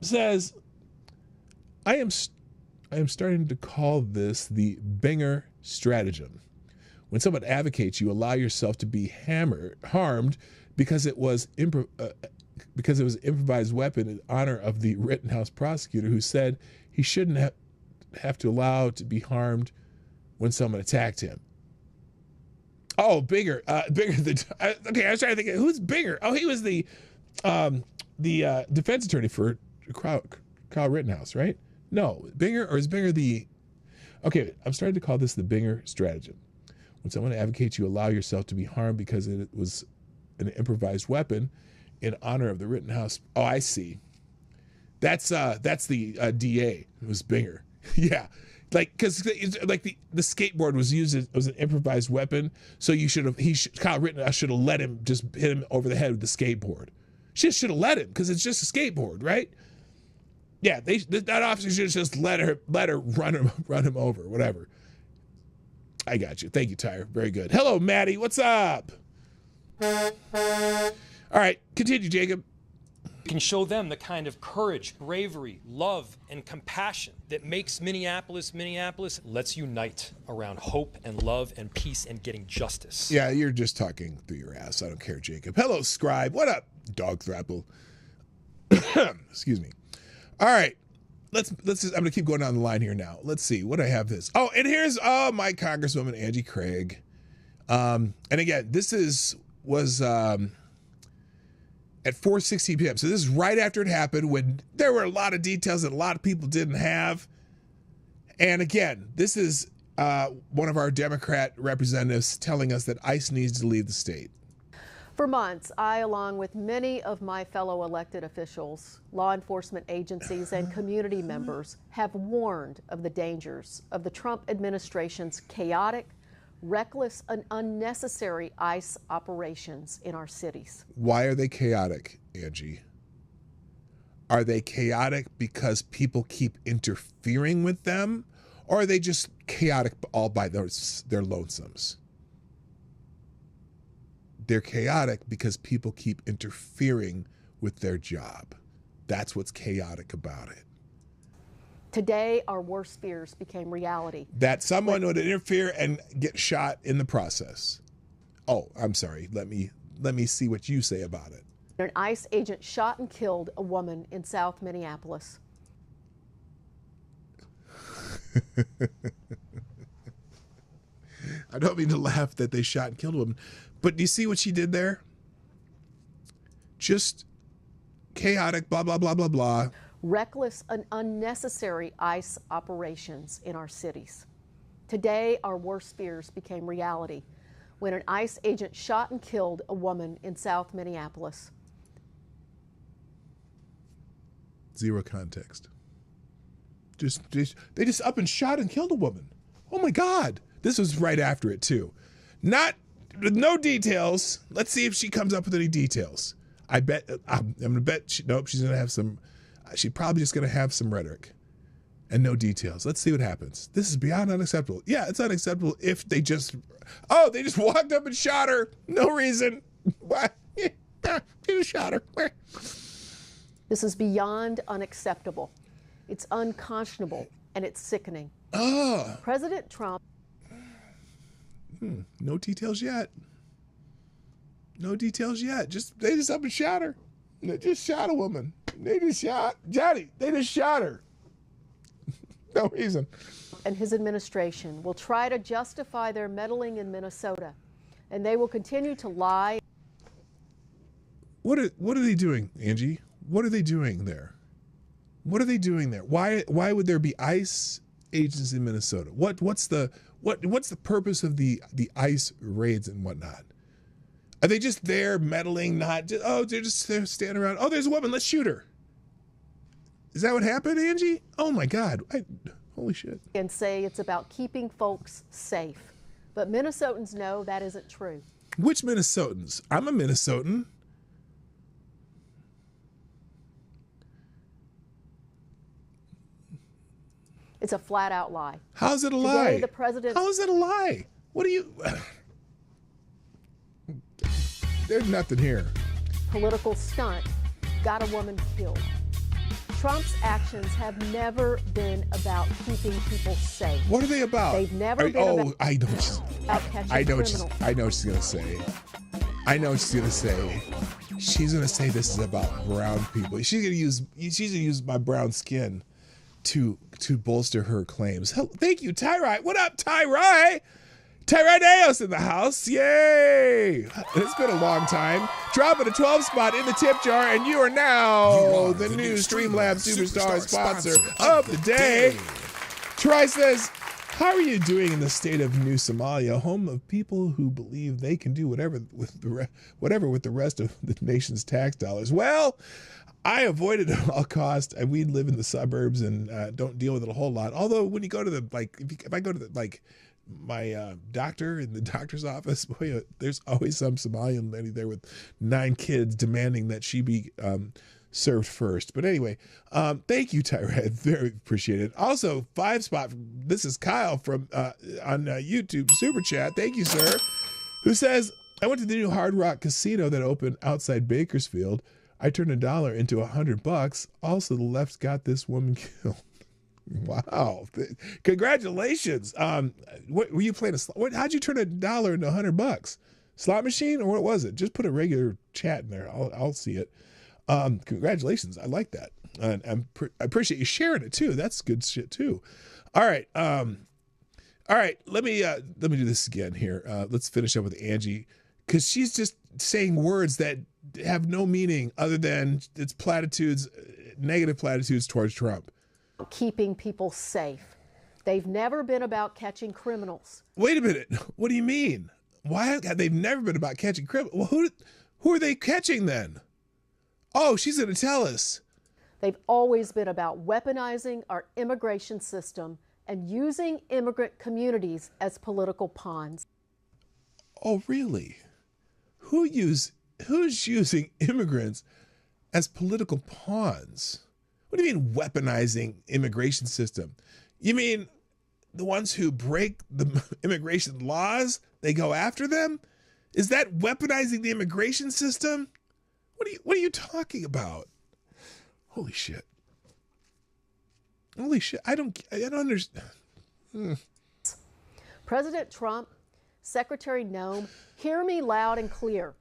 says, I am starting to call this the Binger stratagem. When someone advocates, you allow yourself to be harmed because it was an improvised weapon in honor of the Rittenhouse prosecutor who said he shouldn't have to allow to be harmed when someone attacked him. Oh, Binger. Okay, I was trying to think, who's Binger? Oh, he was the defense attorney for Kyle Rittenhouse, right? No, Binger, or is Binger the... Okay, I'm starting to call this the Binger stratagem. When someone advocates, you allow yourself to be harmed because it was an improvised weapon in honor of the Rittenhouse. Oh, I see. That's the DA. It was Binger. Yeah. Like, because like the skateboard was used as an improvised weapon, so Kyle Rittenhouse should have let him just hit him over the head with the skateboard. She should have let him because it's just a skateboard, right? Yeah, that officer should have just let her run him over, whatever. I got you. Thank you, Tyre. Very good. Hello, Maddie. What's up? All right, continue, Jacob. You can show them the kind of courage, bravery, love, and compassion that makes Minneapolis, Minneapolis. Let's unite around hope and love and peace and getting justice. Yeah, you're just talking through your ass. I don't care, Jacob. Hello, Scribe. What up, Dog Thrapple? Excuse me. All right. Let's just, I'm gonna keep going down the line here now. Let's see what I have this. Oh, and here's my Congresswoman Angie Craig. And again, this was at 4:16 p.m. So this is right after it happened, when there were a lot of details that a lot of people didn't have. And again, this is one of our Democrat representatives telling us that ICE needs to leave the state. For months, I, along with many of my fellow elected officials, law enforcement agencies, and community members, have warned of the dangers of the Trump administration's chaotic, reckless, and unnecessary ICE operations in our cities. Why are they chaotic, Angie? Are they chaotic because people keep interfering with them? Or are they just chaotic all by their lonesomes? They're chaotic because people keep interfering with their job. That's what's chaotic about it. Today, our worst fears became reality. That someone would interfere and get shot in the process. Oh, I'm sorry. Let me see what you say about it. An ICE agent shot and killed a woman in South Minneapolis. I don't mean to laugh that they shot and killed a woman, but do you see what she did there? Just chaotic, blah, blah, blah, blah, blah. Reckless and unnecessary ICE operations in our cities. Today, our worst fears became reality when an ICE agent shot and killed a woman in South Minneapolis. Zero context. They just up and shot and killed a woman. Oh my God. This was right after it too. No details. Let's see if she comes up with any details. I bet, I'm gonna bet, she's gonna have some, she's probably just gonna have some rhetoric and no details. Let's see what happens. This is beyond unacceptable. Yeah, it's unacceptable if they just walked up and shot her. No reason. Why? They just shot her. This is beyond unacceptable. It's unconscionable and it's sickening. President Trump. No details yet. No details yet. They just up and shot her. They just shot a woman. They just shot Johnny. They just shot her. No reason. And his administration will try to justify their meddling in Minnesota, and they will continue to lie. What are they doing, Angie? What are they doing there? What are they doing there? Why would there be ICE agents in Minnesota? What's the purpose of the ICE raids and whatnot? Are they just there meddling? They're just there standing around. Oh, there's a woman. Let's shoot her. Is that what happened, Angie? Oh my God! Holy shit! And say it's about keeping folks safe, but Minnesotans know that isn't true. Which Minnesotans? I'm a Minnesotan. It's a flat-out lie. How's it a lie? Today, the president. How is it a lie? What do you? There's nothing here. Political stunt got a woman killed. Trump's actions have never been about keeping people safe. What are they about? They've never been about. I know. I know what she's gonna say. I know what she's gonna say. She's gonna say this is about brown people. She's gonna use my brown skin to bolster her claims. Thank you, Tyrai. What up, Tyrai? Tyrai Deos in the house. Yay! It's been a long time. Dropping a 12 spot in the tip jar, and you are now the new Streamlabs Superstar sponsor of the day. Tyrai says, how are you doing in the state of New Somalia, home of people who believe they can do whatever with the rest of the nation's tax dollars? Well, I avoid it at all costs. We live in the suburbs and don't deal with it a whole lot. Although when you go to the if I go to the my doctor in the doctor's office, boy, there's always some Somalian lady there with 9 kids demanding that she be served first. But anyway, thank you, Tyrad. Very appreciated. Also, 5 spot. This is Kyle from on YouTube Super Chat. Thank you, sir. Who says, I went to the new Hard Rock Casino that opened outside Bakersfield. I turned $1 into $100. Also, the left got this woman killed. Wow! Congratulations. What were you playing? How'd you turn $1 into $100? Slot machine, or what was it? Just put a regular chat in there. I'll see it. Congratulations. I like that. And I appreciate you sharing it too. That's good shit too. All right. All right. Let me do this again here. Let's finish up with Angie, because she's just saying words that have no meaning other than it's platitudes, negative platitudes towards Trump. Keeping people safe. They've never been about catching criminals. Wait a minute. What do you mean? Why? They've never been about catching criminals. Well, who are they catching then? Oh, she's going to tell us. They've always been about weaponizing our immigration system and using immigrant communities as political pawns. Oh, really? Who's using immigrants as political pawns? What do you mean weaponizing immigration system? You mean the ones who break the immigration laws, they go after them? Is that weaponizing the immigration system? What are you talking about? Holy shit. Holy shit. I don't understand. President Trump, Secretary Noem, hear me loud and clear.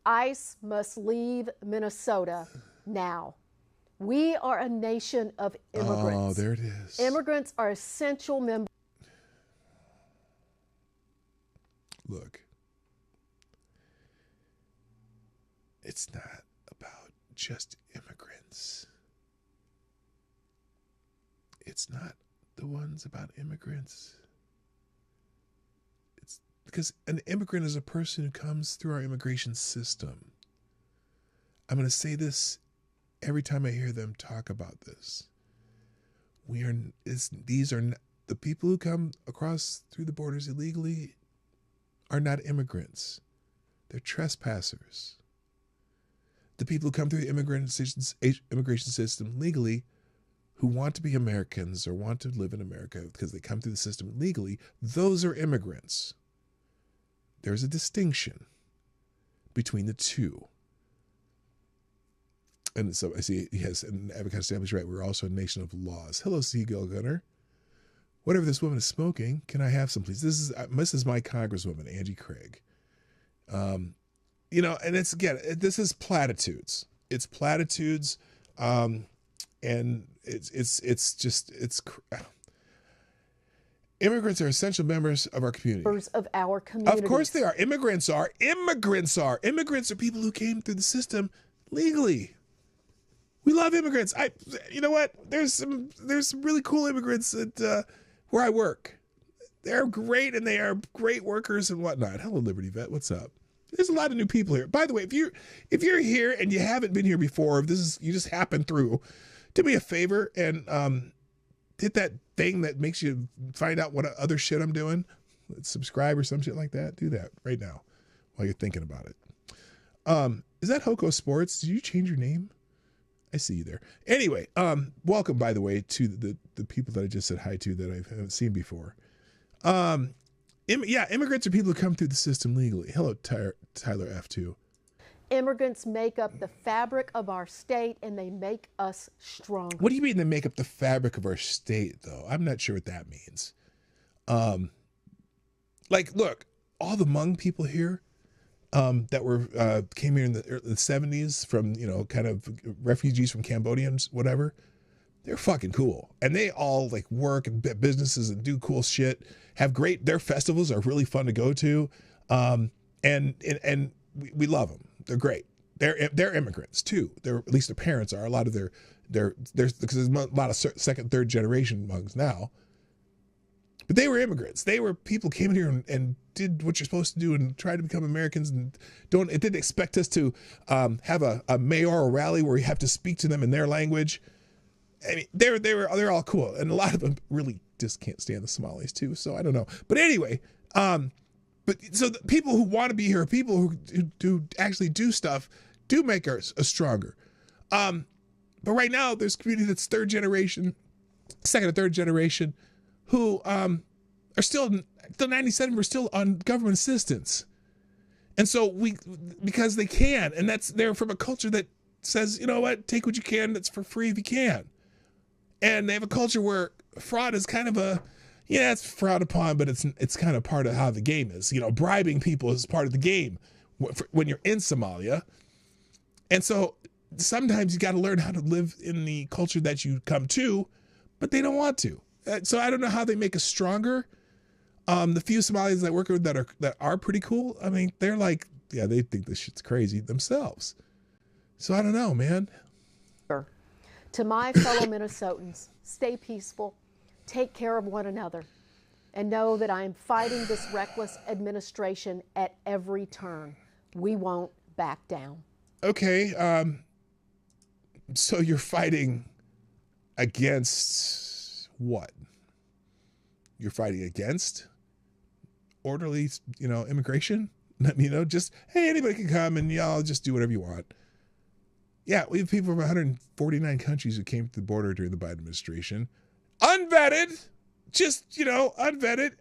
ICE must leave Minnesota now. We are a nation of immigrants. Oh, there it is. Immigrants are essential members. Look, it's not about just immigrants. It's not the ones about immigrants. It's because an immigrant is a person who comes through our immigration system. I'm going to say this every time I hear them talk about this. These are not, the people who come across through the borders illegally are not immigrants. They're trespassers. The people who come through the immigration system legally, who want to be Americans or want to live in America because they come through the system legally, those are immigrants. There's a distinction between the two. And so I see, yes, and Avocado Established right, we're also a nation of laws. Hello, Seagull Gunner. Whatever this woman is smoking, can I have some, please? This is my Congresswoman, Angie Craig. You know, and it's, again, this is platitudes. It's platitudes, and immigrants are essential members of our community. Members of our community. Of course they are. Immigrants are. Immigrants are people who came through the system legally. We love immigrants. You know what? There's some really cool immigrants at where I work. They're great, and they are great workers and whatnot. Hello, Liberty Vet. What's up? There's a lot of new people here. By the way, if you're here and you haven't been here before, if you just happened through, do me a favor and hit that thing that makes you find out what other shit I'm doing. Subscribe or some shit like that. Do that right now while you're thinking about it. Is that Hoko Sports? Did you change your name? I see you there. Anyway, welcome, by the way, to the people that I just said hi to that I haven't seen before. Immigrants are people who come through the system legally. Hello, Tyler F2. Immigrants make up the fabric of our state, and they make us stronger. What do you mean they make up the fabric of our state, though? I'm not sure what that means. Like, look, all the Hmong people here that came here in the 70s from, kind of refugees from Cambodians, whatever, they're fucking cool. And they all like work and businesses and do cool shit, their festivals are really fun to go to. And we love them. They're great. They're immigrants too. At least their parents are. A lot of because there's a lot of second, third generation Hmongs now. But they were immigrants. They were people came in here and did what you're supposed to do and tried to become Americans and it didn't expect us to have a mayoral rally where you have to speak to them in their language. I mean, they're all cool, and a lot of them really just can't stand the Somalis too. So I don't know. But anyway, but so the people who want to be here, people who actually do stuff, do make us stronger. But right now, there's community that's third generation, second or third generation, who are still 97, we're still on government assistance. And so because they can, and they're from a culture that says, you know what, take what you can. That's for free if you can. And they have a culture where fraud is kind of a, yeah, it's frowned upon, but it's kind of part of how the game is. You know, bribing people is part of the game when you're in Somalia. And so sometimes you got to learn how to live in the culture that you come to, but they don't want to. So I don't know how they make us stronger. The few Somalis I work with that are pretty cool, I mean, they're like, yeah, they think this shit's crazy themselves. So I don't know, man. To my fellow Minnesotans, stay peaceful, take care of one another, and know that I am fighting this reckless administration at every turn. We won't back down. Okay, so you're fighting against what? You're fighting against orderly, you know, immigration? You know, just, hey, anybody can come and y'all just do whatever you want. Yeah, we have people from 149 countries who came to the border during the Biden administration. Unvetted. Just, you know, unvetted.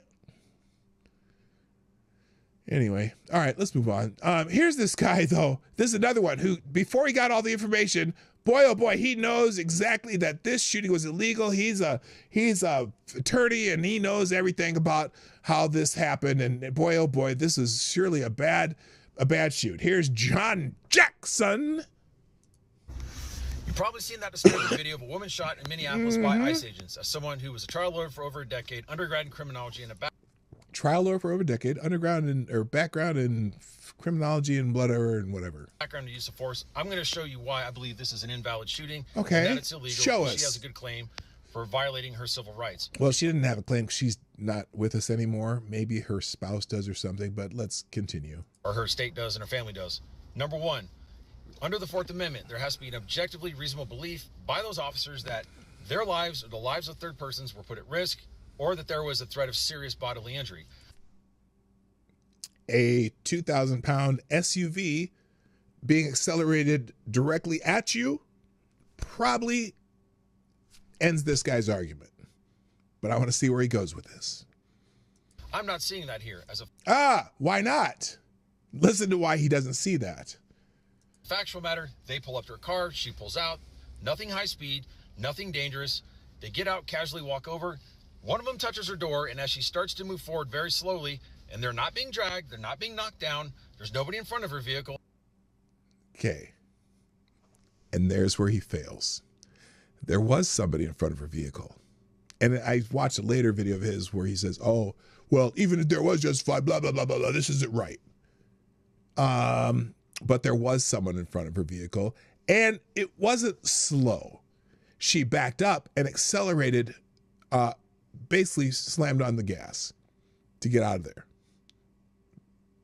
Anyway, all right, let's move on. Here's this guy, though. This is another one who, before he got all the information, boy, oh boy, he knows exactly that this shooting was illegal. He's a attorney, and he knows everything about how this happened. And boy, oh boy, this is surely a bad shoot. Here's John Jackson. You've probably seen that disturbing video of a woman shot in Minneapolis by ICE agents. As someone who was a trial lawyer for over a decade, undergrad in criminology, and a trial lawyer for over a decade, background in criminology and whatever and whatever. Background in use of force. I'm going to show you why I believe this is an invalid shooting. Okay, and that it's illegal. show us. She has a good claim for violating her civil rights. Well, she didn't have a claim. She's not with us anymore. Maybe her spouse does or something, but let's continue. Or her state does and her family does. Number one, under the Fourth Amendment, there has to be an objectively reasonable belief by those officers that their lives or the lives of third persons were put at risk, or that there was a threat of serious bodily injury. A 2,000-pound SUV being accelerated directly at you probably ends this guy's argument. But I want to see where he goes with this. I'm not seeing that here as a... Why not? Listen to why he doesn't see that. Factual matter, they pull up to her car, she pulls out, nothing high speed, nothing dangerous. They get out, casually walk over. One of them touches her door, and as she starts to move forward very slowly, and they're not being dragged, they're not being knocked down, there's nobody in front of her vehicle. Okay. And there's where he fails. There was somebody in front of her vehicle. And I watched a later video of his where he says, oh, well, even if there was justified, blah, blah, blah, blah, blah, this isn't right. But there was someone in front of her vehicle, and it wasn't slow. She backed up and accelerated, basically slammed on the gas to get out of there,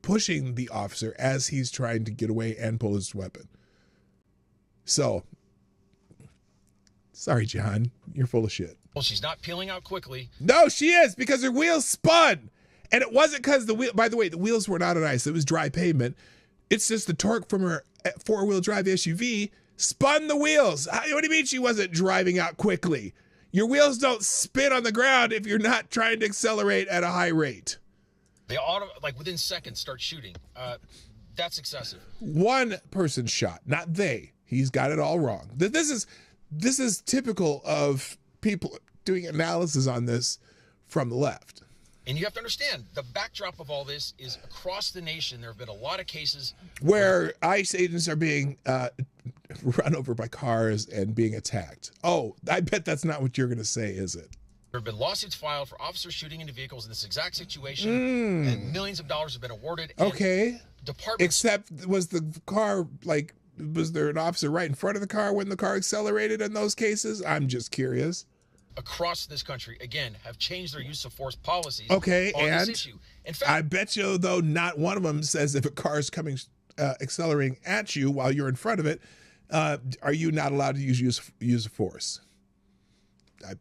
pushing the officer as he's trying to get away and pull his weapon. So, sorry, John, you're full of shit. Well, she's not peeling out quickly. No, she is, because her wheels spun. And it wasn't because the wheel, by the way, the wheels were not on ice. It was dry pavement. It's just the torque from her four-wheel drive SUV spun the wheels. What do you mean she wasn't driving out quickly? Your wheels don't spin on the ground if you're not trying to accelerate at a high rate. They within seconds start shooting. That's excessive. One person shot, not they. He's got it all wrong. This is typical of people doing analysis on this from the left. And you have to understand, the backdrop of all this is across the nation. There have been a lot of cases where ICE agents are being run over by cars and being attacked. Oh, I bet that's not what you're going to say, is it? There have been lawsuits filed for officers shooting into vehicles in this exact situation, and millions of dollars have been awarded. Okay. Except, was the car, was there an officer right in front of the car when the car accelerated in those cases? I'm just curious. Across this country, again, have changed their use of force policies on this issue. In fact, I bet you, though, not one of them says if a car is coming, accelerating at you while you're in front of it, are you not allowed to use force?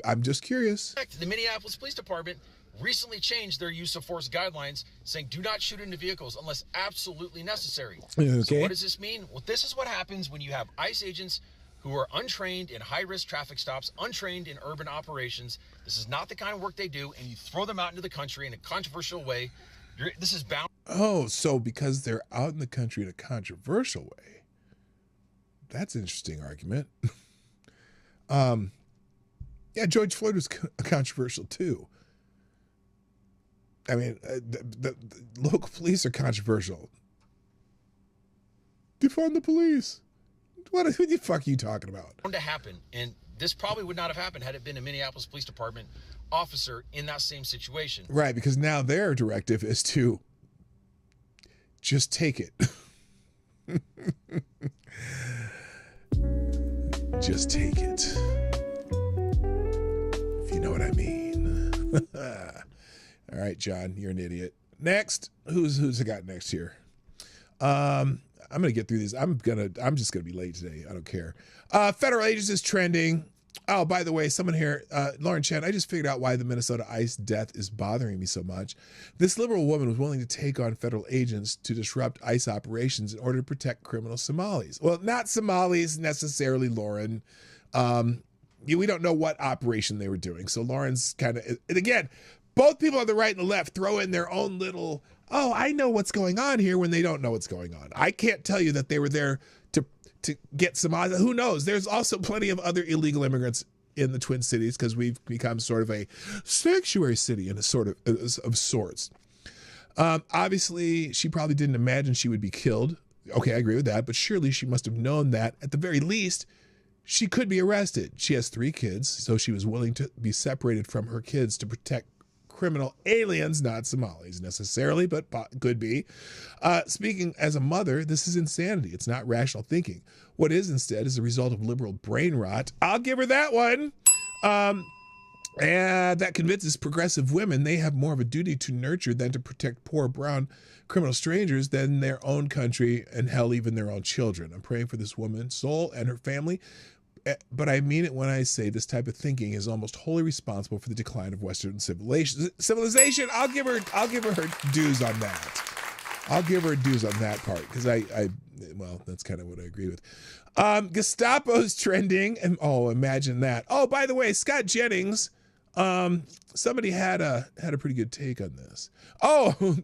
I'm just curious. The Minneapolis Police Department recently changed their use of force guidelines, saying do not shoot into vehicles unless absolutely necessary. Okay. So what does this mean? Well, this is what happens when you have ICE agents who are untrained in high-risk traffic stops, untrained in urban operations. This is not the kind of work they do, and you throw them out into the country in a controversial way. This is bound. Oh, so because they're out in the country in a controversial way, That's an interesting argument. Yeah, George Floyd was controversial too. I mean, the local police are controversial. Defund the police. Who the fuck are you talking about? To happen, and this probably would not have happened had it been a Minneapolis Police Department officer in that same situation. Right, because now their directive is to just take it. Just take it. If you know what I mean. All right, John, you're an idiot. Next, who's I got next here? I'm gonna get through these. I'm just gonna be late today. I don't care. Federal agents is trending. Oh, by the way, someone here, Lauren Chan, I just figured out why the Minnesota ICE death is bothering me so much. This liberal woman was willing to take on federal agents to disrupt ICE operations in order to protect criminal Somalis. Well, not Somalis necessarily, Lauren. We don't know what operation they were doing. So Lauren's kind of, and again, both people on the right and the left throw in their own little, oh, I know what's going on here when they don't know what's going on. I can't tell you that they were there to get Somalia. Who knows? There's also plenty of other illegal immigrants in the Twin Cities because we've become sort of a sanctuary city in a sort of sorts. Obviously, she probably didn't imagine she would be killed. Okay, I agree with that, but surely she must have known that at the very least she could be arrested. She has 3 kids, so she was willing to be separated from her kids to protect criminal aliens, not Somalis necessarily, but could be. Speaking as a mother, this is insanity. It's not rational thinking. What is instead is a result of liberal brain rot. I'll give her that one. And that convinces progressive women they have more of a duty to nurture than to protect poor brown criminal strangers than their own country and hell, even their own children. I'm praying for this woman's soul and her family. But I mean it when I say this type of thinking is almost wholly responsible for the decline of Western civilization. I'll give her her dues on that. I'll give her dues on that part because well, that's kind of what I agree with. Gestapo's trending, and oh, imagine that. Oh, by the way, Scott Jennings, somebody had a pretty good take on this. Oh,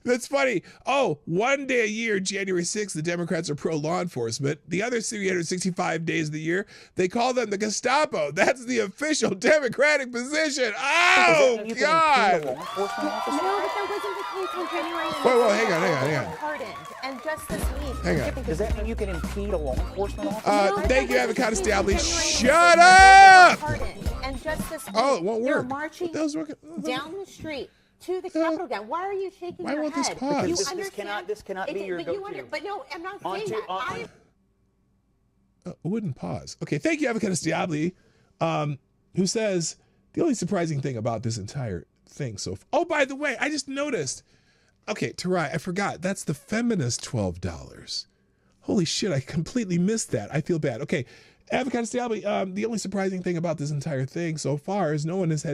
that's funny. Oh, one day a year, January 6th, the Democrats are pro-law enforcement. The other 365 days of the year, they call them the Gestapo. That's the official Democratic position. Oh, God. No, but that wasn't the case on January 6th. Whoa, hang on. Pardoned. And just this week, hang on. Does that mean you can impede a law enforcement officer? Thank you, Avocado Stably. Shut up! And just this week, oh, it won't work. They're marching down the street to the Capitol ground. Why are you shaking your head? This pause? This cannot be your go-to. But no, I'm not saying that. Wouldn't pause. Okay, thank you, Avocado Stably, who says the only surprising thing about this entire thing. Oh, by the way, I just noticed. Okay, Tarai, I forgot. That's the feminist $12. Holy shit, I completely missed that. I feel bad. Okay, Avocado Stably, the only surprising thing about this entire thing so far is no one has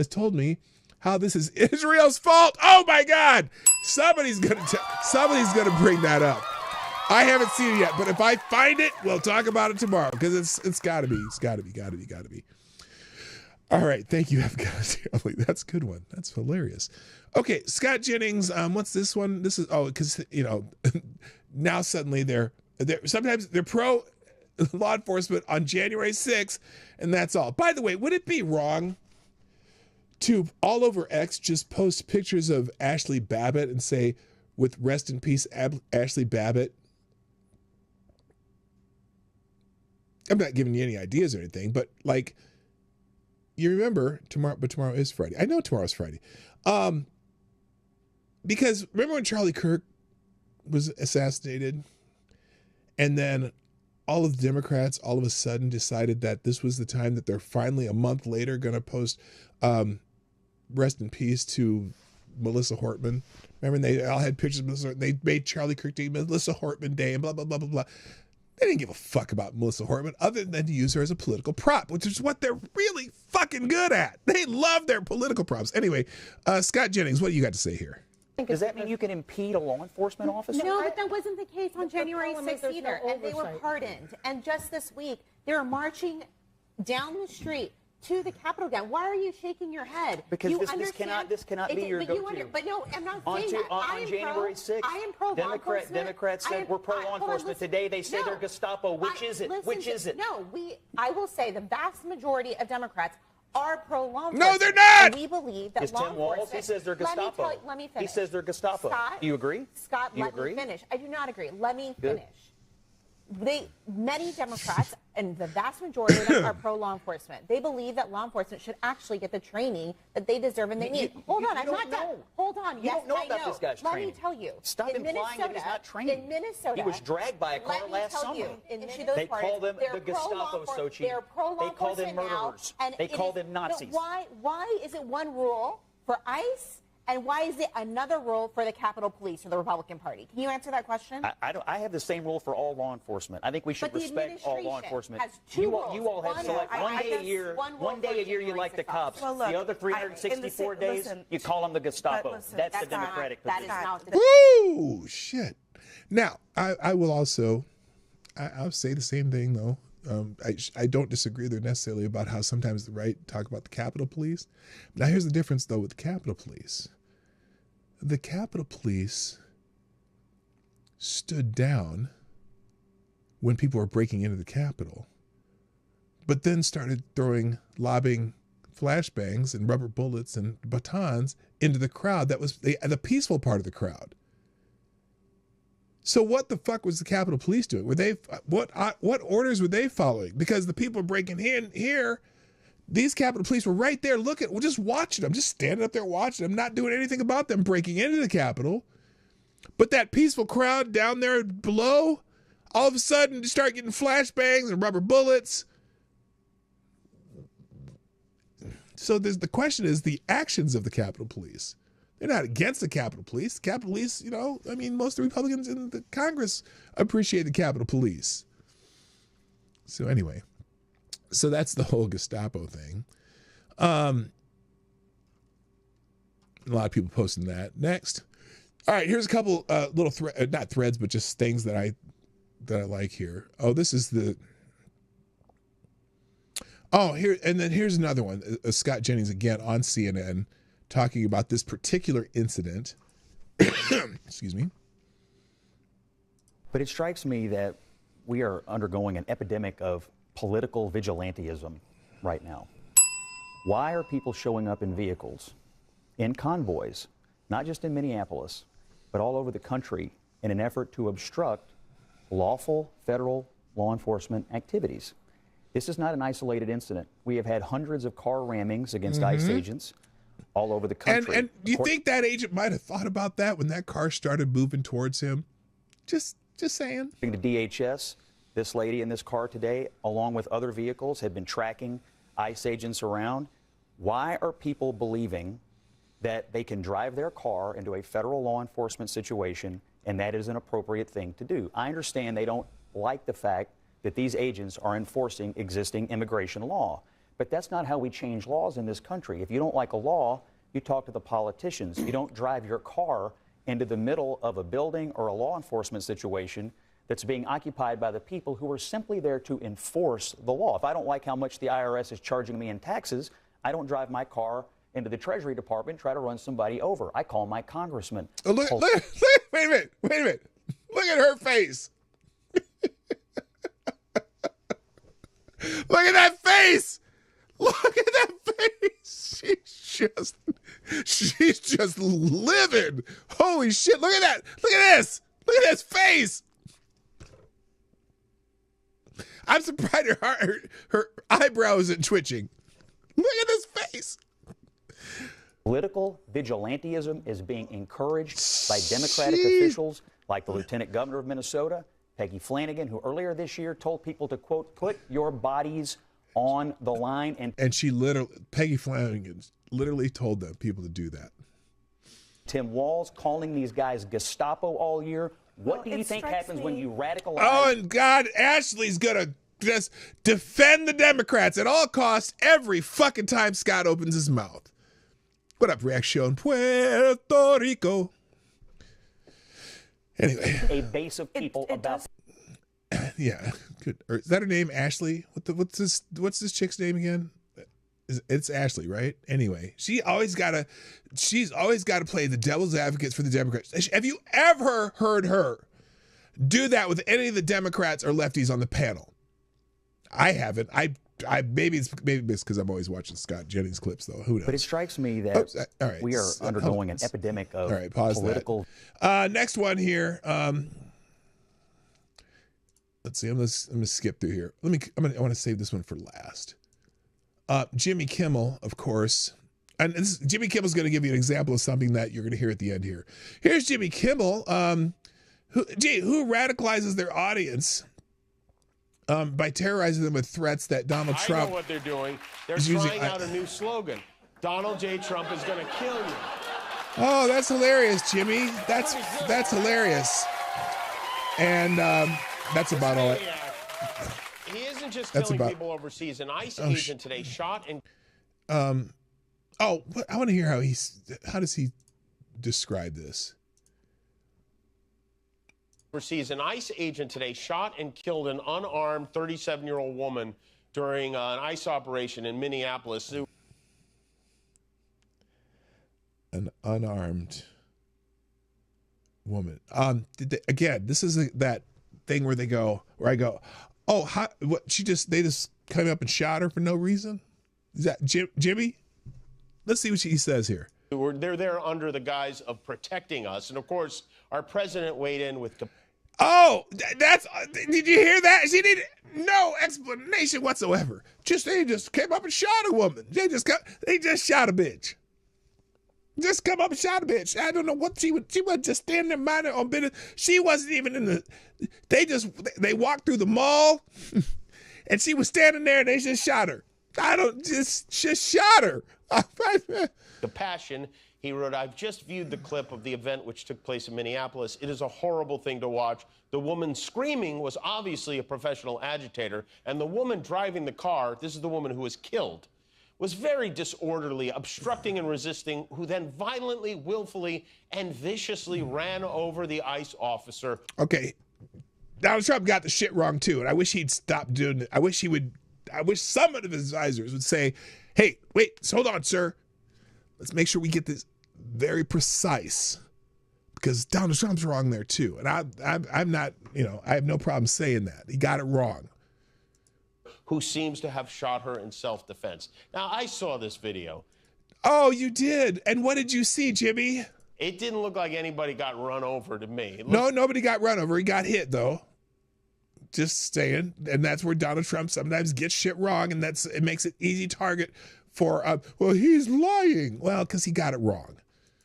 told me how this is Israel's fault. Oh my God! Somebody's gonna bring that up. I haven't seen it yet, but if I find it, we'll talk about it tomorrow because it's gotta be. All right, thank you, Avocado Stably. That's a good one. That's hilarious. Okay, Scott Jennings. What's this one? This is because now suddenly they're sometimes they're pro law enforcement on January 6th, and that's all. By the way, would it be wrong to all over X just post pictures of Ashley Babbitt and say, with rest in peace, Ashley Babbitt? I'm not giving you any ideas or anything, but like, you remember tomorrow, but tomorrow is Friday. I know tomorrow's Friday. Because remember when Charlie Kirk was assassinated and then all of the Democrats all of a sudden decided that this was the time that they're finally a month later going to post rest in peace to Melissa Hortman. Remember, they all had pictures of Melissa. They made Charlie Kirk Day Melissa Hortman Day and blah, blah, blah, blah, blah. They didn't give a fuck about Melissa Hortman other than to use her as a political prop, which is what they're really fucking good at. They love their political props. Anyway, Scott Jennings, what do you got to say here? Does that mean you can impede a law enforcement officer? No, but that wasn't the case on January 6th either, and they were pardoned. And just this week, they were marching down the street to the Capitol ground. Why are you shaking your head? Because you this cannot be your go-to. But no, I'm not saying that. On January 6th, I am pro law enforcement. Democrats said we're pro law enforcement. Today they say they're Gestapo. Which is it? Which is it? No, I will say the vast majority of Democrats are pro law enforcement. No, they're not. And we believe that law Tim Walz? enforcement. He says they're Gestapo. Let me finish. He says they're Gestapo. Scott, Do you agree? Scott, let me finish. I do not agree. Let me finish. Many Democrats, and the vast majority of them are pro-law enforcement. They believe that law enforcement should actually get the training that they deserve and they need. Hold on, I'm not done. Hold on. You don't know about this guy's training. Let me tell you. Stop implying that he's not trained. In Minnesota, he was dragged by a car last summer. They call them the Gestapo, Sochi. They're pro-law They call them murderers. They call them Nazis. Why is it one rule for ICE? And why is it another rule for the Capitol Police or the Republican Party? Can you answer that question? I have the same rule for all law enforcement. I think we should respect all law enforcement. Has two rules. You all have select one day a year. One day a year you like the cops. Well, look, the other 364 days you call them the Gestapo. That's the Democratic position. Woo! Shit. Now I will also I'll say the same thing though. I don't disagree there necessarily about how sometimes the right talk about the Capitol Police. Now here's the difference though with the Capitol Police. The Capitol Police stood down when people were breaking into the Capitol, but then started lobbing flashbangs and rubber bullets and batons into the crowd. That was the peaceful part of the crowd. So what the fuck was the Capitol Police doing? Were they what orders were they following? Because the people breaking in here, these Capitol Police were right there just watching them, just standing up there watching them, not doing anything about them breaking into the Capitol. But that peaceful crowd down there below, all of a sudden you start getting flashbangs and rubber bullets. So the question is the actions of the Capitol Police. They're not against the Capitol Police. The Capitol Police, most of the Republicans in the Congress appreciate the Capitol Police. So anyway, so that's the whole Gestapo thing. A lot of people posting that. Next. All right, here's a couple little not threads, but just things that I like here. Oh, this is here's another one. Scott Jennings again on CNN talking about this particular incident. Excuse me. But it strikes me that we are undergoing an epidemic of political vigilantism right now. Why are people showing up in vehicles, in convoys, not just in Minneapolis, but all over the country in an effort to obstruct lawful federal law enforcement activities? This is not an isolated incident. We have had hundreds of car rammings against ICE agents all over the country. And do you think that agent might have thought about that when that car started moving towards him? Just saying. To DHS, this lady in this car today, along with other vehicles, had been tracking ICE agents around. Why are people believing that they can drive their car into a federal law enforcement situation and that is an appropriate thing to do? I understand they don't like the fact that these agents are enforcing existing immigration law. But that's not how we change laws in this country. If you don't like a law, you talk to the politicians. You don't drive your car into the middle of a building or a law enforcement situation that's being occupied by the people who are simply there to enforce the law. If I don't like how much the IRS is charging me in taxes, I don't drive my car into the Treasury Department and try to run somebody over. I call my congressman. Oh, look, wait a minute. Look at her face. Look at that face. Look at that face. She's just livid. Holy shit. Look at that. Look at this. Look at this face. I'm surprised her eyebrow isn't twitching. Look at this face. Political vigilantism is being encouraged by Democratic officials like the Lieutenant Governor of Minnesota, Peggy Flanagan, who earlier this year told people to, quote, put your bodies on the line. And Peggy Flanagan literally told people to do that. Tim Walz calling these guys Gestapo all year. What do you think happens when you radicalize? Oh, and God, Ashley's going to just defend the Democrats at all costs every fucking time Scott opens his mouth. What up, Reaction Puerto Rico? Anyway. A base of people about... Yeah, good. Is that her name, Ashley? What's this chick's name again? It's Ashley, right? Anyway, she's always got to play the devil's advocates for the Democrats. Have you ever heard her do that with any of the Democrats or lefties on the panel? I haven't. I maybe it's because I'm always watching Scott Jennings clips, though. Who knows? But it strikes me that all right. we are undergoing an epidemic of political. Next one here. Let's see. I'm gonna skip through here. I want to save this one for last. Jimmy Kimmel, of course. And Jimmy Kimmel's going to give you an example of something that you're going to hear at the end here. Here's Jimmy Kimmel, who radicalizes their audience by terrorizing them with threats that Donald Trump. I know what they're doing. They're trying out a new slogan. Donald J. Trump is going to kill you. Oh, that's hilarious, Jimmy. That's hilarious. And that's about all. He isn't just killing people overseas. An ICE agent today shot and. I want to hear how does he describe this? Overseas, an ICE agent today shot and killed an unarmed 37-year-old woman during an ICE operation in Minneapolis. An unarmed woman. This is that thing where I go, oh, they just came up and shot her for no reason? Is that Jimmy? Let's see what he says here. They're there under the guise of protecting us. And of course, our president weighed in with. Oh, did you hear that? She needed no explanation whatsoever. They just came up and shot a woman. They just shot a bitch. Just come up and shot a bitch. I don't know what she was just standing there minding her own business. She wasn't even in they walked through the mall and she was standing there and they just shot her. Just shot her. The passion, he wrote, I've just viewed the clip of the event which took place in Minneapolis. It is a horrible thing to watch. The woman screaming was obviously a professional agitator, and the woman driving the car, this is the woman who was killed, was very disorderly, obstructing and resisting, who then violently, willfully, and viciously ran over the ICE officer. Okay, Donald Trump got the shit wrong too, and I wish he'd stop doing it. I wish some of his advisors would say, hey, wait, hold on, sir. Let's make sure we get this very precise, because Donald Trump's wrong there too. And I'm not, I have no problem saying that. He got it wrong. Who seems to have shot her in self-defense. Now, I saw this video. Oh, you did? And what did you see, Jimmy? It didn't look like anybody got run over to me. No, nobody got run over. He got hit, though. Just saying. And that's where Donald Trump sometimes gets shit wrong, and it makes it easy target for, well, he's lying. Well, because he got it wrong.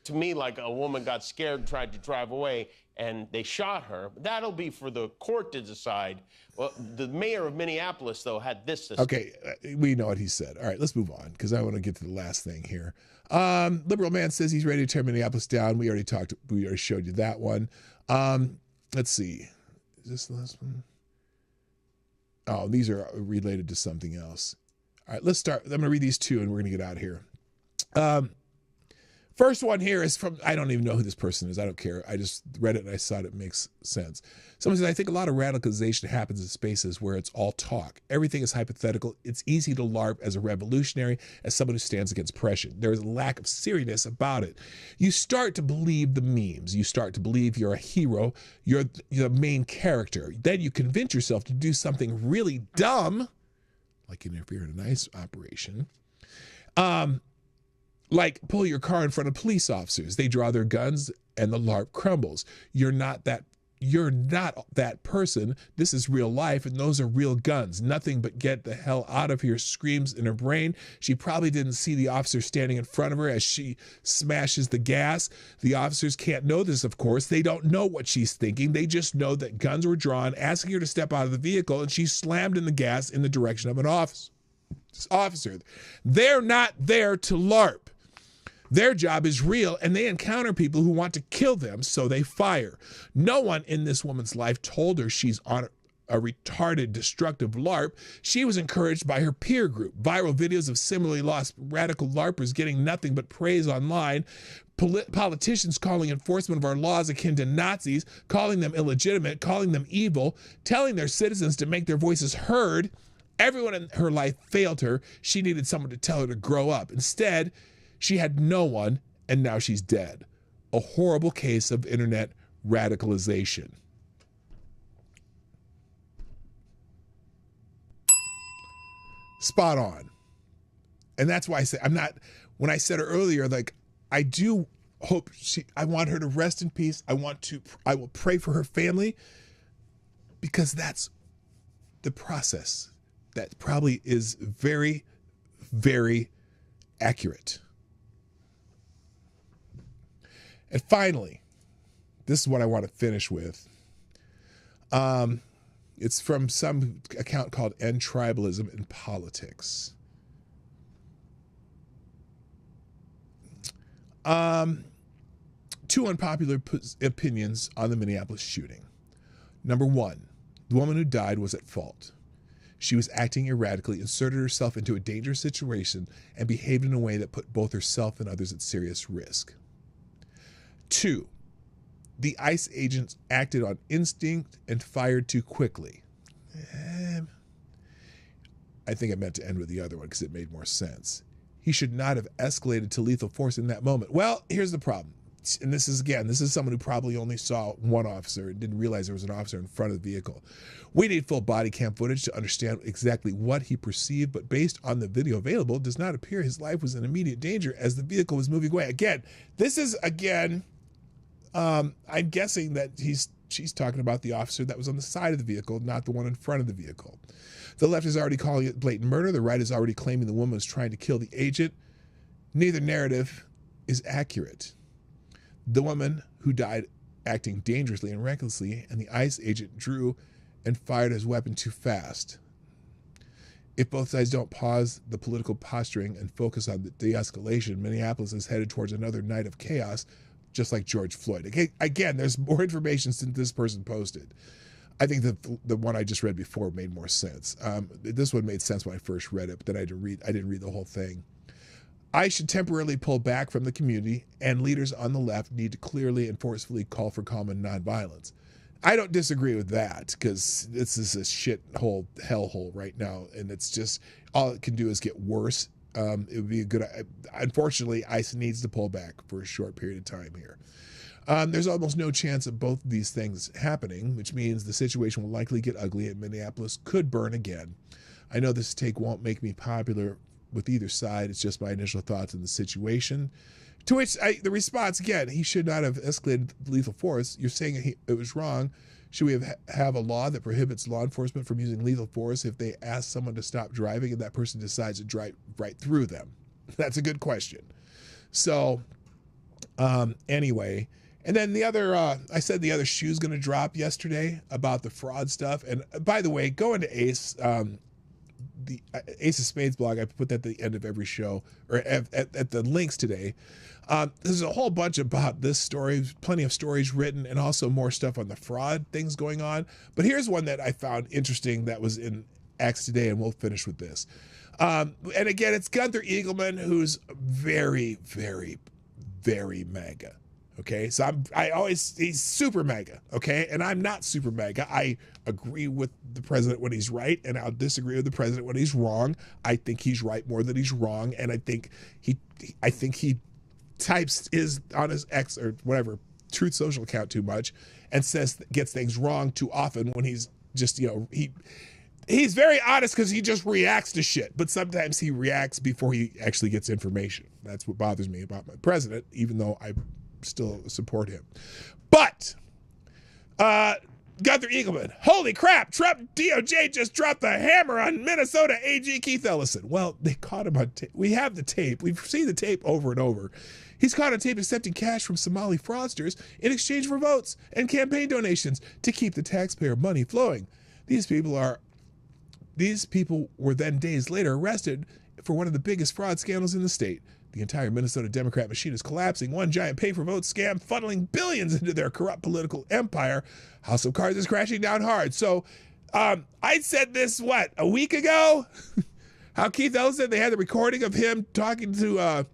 To me, like a woman got scared and tried to drive away, and they shot her. That'll be for the court to decide. Well, the mayor of Minneapolis, though, had this to say. Okay, we know what he said. All right, let's move on, because I want to get to the last thing here. Liberal man says he's ready to tear Minneapolis down. We already showed you that one. Let's see. Is this the last one? Oh, these are related to something else. All right, let's start. I'm going to read these two, and we're going to get out of here. First one here is from, I don't even know who this person is. I don't care. I just read it and I thought it makes sense. Someone says, I think a lot of radicalization happens in spaces where it's all talk. Everything is hypothetical. It's easy to LARP as a revolutionary, as someone who stands against oppression. There is a lack of seriousness about it. You start to believe the memes. You start to believe you're a hero. You're the main character. Then you convince yourself to do something really dumb, like interfere in an ICE operation. Like pull your car in front of police officers. They draw their guns and the LARP crumbles. You're not that person. This is real life, and those are real guns. Nothing but get the hell out of here screams in her brain. She probably didn't see the officer standing in front of her as she smashes the gas. The officers can't know this, of course. They don't know what she's thinking. They just know that guns were drawn, asking her to step out of the vehicle, and she slammed in the gas in the direction of an officer. They're not there to LARP. Their job is real, and they encounter people who want to kill them, so they fire. No one in this woman's life told her she's on a retarded, destructive LARP. She was encouraged by her peer group. Viral videos of similarly lost radical LARPers getting nothing but praise online. Politicians calling enforcement of our laws akin to Nazis, calling them illegitimate, calling them evil, telling their citizens to make their voices heard, Everyone in her life failed her. She needed someone to tell her to grow up. Instead, she had no one, and now she's dead. A horrible case of internet radicalization. Spot on. And that's why I say I'm not, when I said earlier, like, I do hope I want her to rest in peace. I will pray for her family, because that's the process that probably is very, very accurate. And finally, this is what I want to finish with. It's from some account called End Tribalism in Politics. Two unpopular opinions on the Minneapolis shooting. Number one, the woman who died was at fault. She was acting erratically, inserted herself into a dangerous situation, and behaved in a way that put both herself and others at serious risk. Two, the ICE agents acted on instinct and fired too quickly. I think I meant to end with the other one because it made more sense. He should not have escalated to lethal force in that moment. Well, here's the problem. And this is someone who probably only saw one officer and didn't realize there was an officer in front of the vehicle. We need full body cam footage to understand exactly what he perceived, but based on the video available, it does not appear his life was in immediate danger as the vehicle was moving away. Again, this is, I'm guessing that she's talking about the officer that was on the side of the vehicle, not the one in front of the vehicle. The left is already calling it blatant murder. The right is already claiming the woman was trying to kill the agent. Neither narrative is accurate. The woman who died acting dangerously and recklessly, and the ICE agent drew and fired his weapon too fast. If both sides don't pause the political posturing and focus on the de-escalation, Minneapolis is headed towards another night of chaos, just like George Floyd. Okay, again, there's more information since this person posted. I think the one I just read before made more sense. This one made sense when I first read it, but then I didn't read the whole thing. I should temporarily pull back from the community, and leaders on the left need to clearly and forcefully call for calm and nonviolence. I don't disagree with that, because this is a shithole, hellhole right now, and it's just, all it can do is get worse. It would be a good, unfortunately, ICE needs to pull back for a short period of time here. There's almost no chance of both of these things happening, which means the situation will likely get ugly and Minneapolis could burn again. I know this take won't make me popular with either side. It's just my initial thoughts on the situation. To which the response, again, he should not have escalated lethal force. You're saying it was wrong. Should we have a law that prohibits law enforcement from using lethal force if they ask someone to stop driving and that person decides to drive right through them? That's a good question. So anyway, and then the other, I said the other shoe's going to drop yesterday about the fraud stuff. And by the way, go into Ace, the Ace of Spades blog. I put that at the end of every show, or at the links today. There's a whole bunch about this story, plenty of stories written, and also more stuff on the fraud things going on. But here's one that I found interesting that was in X today, and we'll finish with this. And again, it's Gunther Eagleman, who's very, very, very MAGA. Okay, so he's super MAGA, okay? And I'm not super MAGA. I agree with the president when he's right, and I'll disagree with the president when he's wrong. I think he's right more than he's wrong, and I think he types on his X or whatever, Truth Social account too much, and gets things wrong too often when he's just, he's very honest because he just reacts to shit, but sometimes he reacts before he actually gets information. That's what bothers me about my president, even though I still support him. But Gunther Eagleman, holy crap, Trump DOJ just dropped the hammer on Minnesota AG Keith Ellison. Well, they caught him on tape. We have the tape. We've seen the tape over and over. He's caught on tape accepting cash from Somali fraudsters in exchange for votes and campaign donations to keep the taxpayer money flowing. These people were then days later arrested for one of the biggest fraud scandals in the state. The entire Minnesota Democrat machine is collapsing. One giant pay-for-vote scam funneling billions into their corrupt political empire. House of Cards is crashing down hard. So I said this, a week ago? How Keith Ellison, they had the recording of him talking to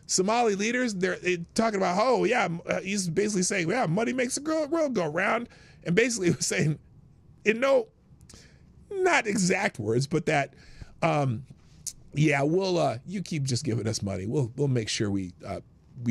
Somali leaders. They're talking about, he's basically saying, money makes the world go round. And basically he was saying, not exact words, but that, yeah, we'll you keep just giving us money. We'll make sure we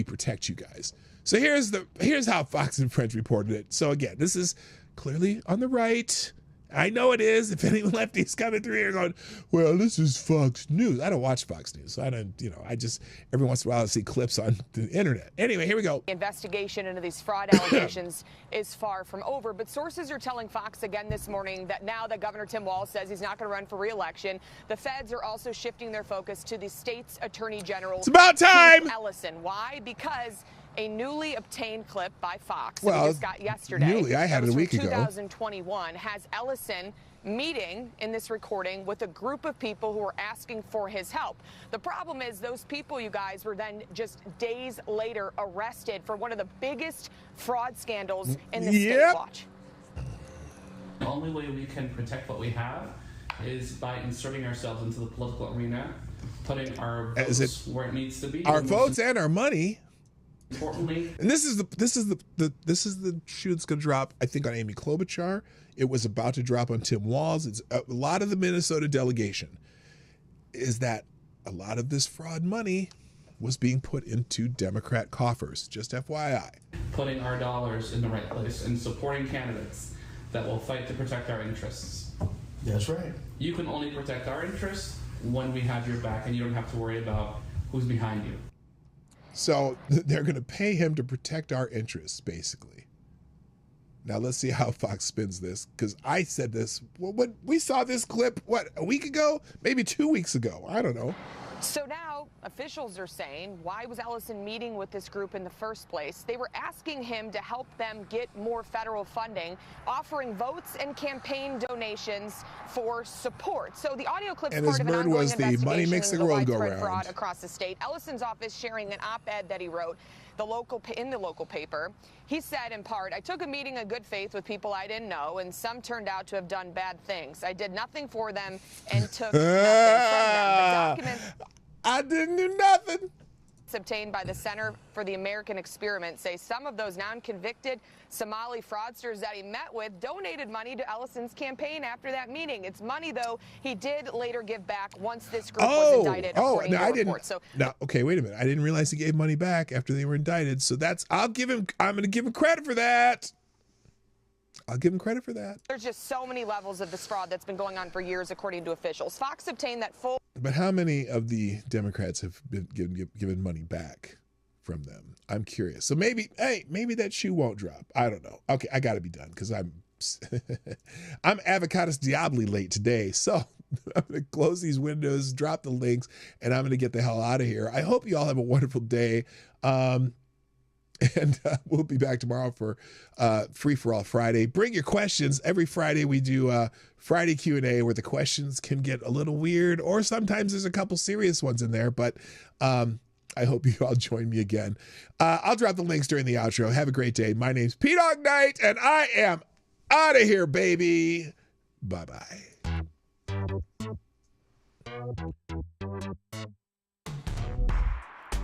protect you guys. So here's how Fox and Friends reported it. So again, this is clearly on the right. I know it is. If any lefties coming through here going, well, this is Fox News. I don't watch Fox News. So I don't, I just, every once in a while I see clips on the internet. Anyway, here we go. The investigation into these fraud allegations is far from over, but sources are telling Fox again this morning that now that Governor Tim Walz says he's not going to run for re-election, the feds are also shifting their focus to the state's Attorney General. It's about time! Keith Ellison. Why? Because a newly obtained clip by Fox well, that we just got yesterday. Newly, I had it a week ago. 2021 has Ellison meeting in this recording with a group of people who were asking for his help. The problem is those people, you guys, were then just days later arrested for one of the biggest fraud scandals in the state. Watch. The only way we can protect what we have is by inserting ourselves into the political arena, putting our votes where it needs to be. Our votes and our money. Importantly, and this is the shoe that's going to drop, I think, on Amy Klobuchar. It was about to drop on Tim Walz. It's a lot of the Minnesota delegation is that a lot of this fraud money was being put into Democrat coffers. Just FYI. Putting our dollars in the right place and supporting candidates that will fight to protect our interests. That's right. You can only protect our interests when we have your back, and you don't have to worry about who's behind you. So they're going to pay him to protect our interests, basically. Now let's see how Fox spins this, because I said this. Well, we saw this clip, a week ago? Maybe 2 weeks ago. I don't know. So now officials are saying, why was Ellison meeting with this group in the first place? They were asking him to help them get more federal funding, offering votes and campaign donations for support. So the audio clip is part of an ongoing investigation into the widespread fraud across the state. Ellison's office sharing an op-ed that he wrote in the local paper. He said, in part, I took a meeting in good faith with people I didn't know, and some turned out to have done bad things. I did nothing for them and took nothing from them. The documents I didn't do nothing. Obtained by the Center for the American Experiment say some of those non-convicted Somali fraudsters that he met with donated money to Ellison's campaign after that meeting. It's money, though, he did later give back once this group was indicted. According to reports. Okay, wait a minute. I didn't realize he gave money back after they were indicted. So I'm going to give him credit for that. I'll give him credit for that. There's just so many levels of this fraud that's been going on for years, according to officials. Fox obtained that full. But how many of the Democrats have been given money back from them? I'm curious. So maybe that shoe won't drop. I don't know. Okay, I got to be done because I'm avocados diably late today. So I'm going to close these windows, drop the links, and I'm going to get the hell out of here. I hope you all have a wonderful day. And we'll be back tomorrow for Free for All Friday. Bring your questions. Every Friday we do Friday Q&A where the questions can get a little weird, or sometimes there's a couple serious ones in there. But I hope you all join me again. I'll drop the links during the outro. Have a great day. My name's PDawgKnight, and I am out of here, baby. Bye-bye.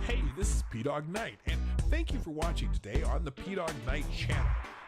Hey, this is PDawgKnight, and thank you for watching today on the PDawgKnight channel.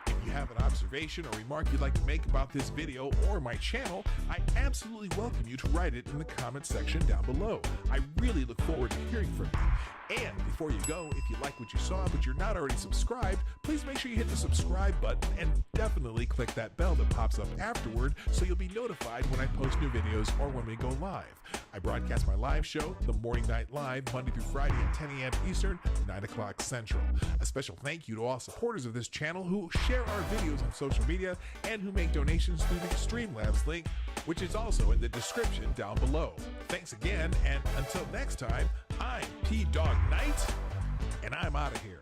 If you have an observation or remark you'd like to make about this video or my channel, I absolutely welcome you to write it in the comment section down below. I really look forward to hearing from you. And before you go, if you like what you saw but you're not already subscribed, please make sure you hit the subscribe button and definitely click that bell that pops up afterward so you'll be notified when I post new videos or when we go live. I broadcast my live show, The Morning Night Live, Monday through Friday at 10 a.m. Eastern, 9 o'clock Central. A special thank you to all supporters of this channel who share our videos on social media and who make donations through the Streamlabs link, which is also in the description down below. Thanks again, and until next time, I'm PDawgKnight, and I'm out of here.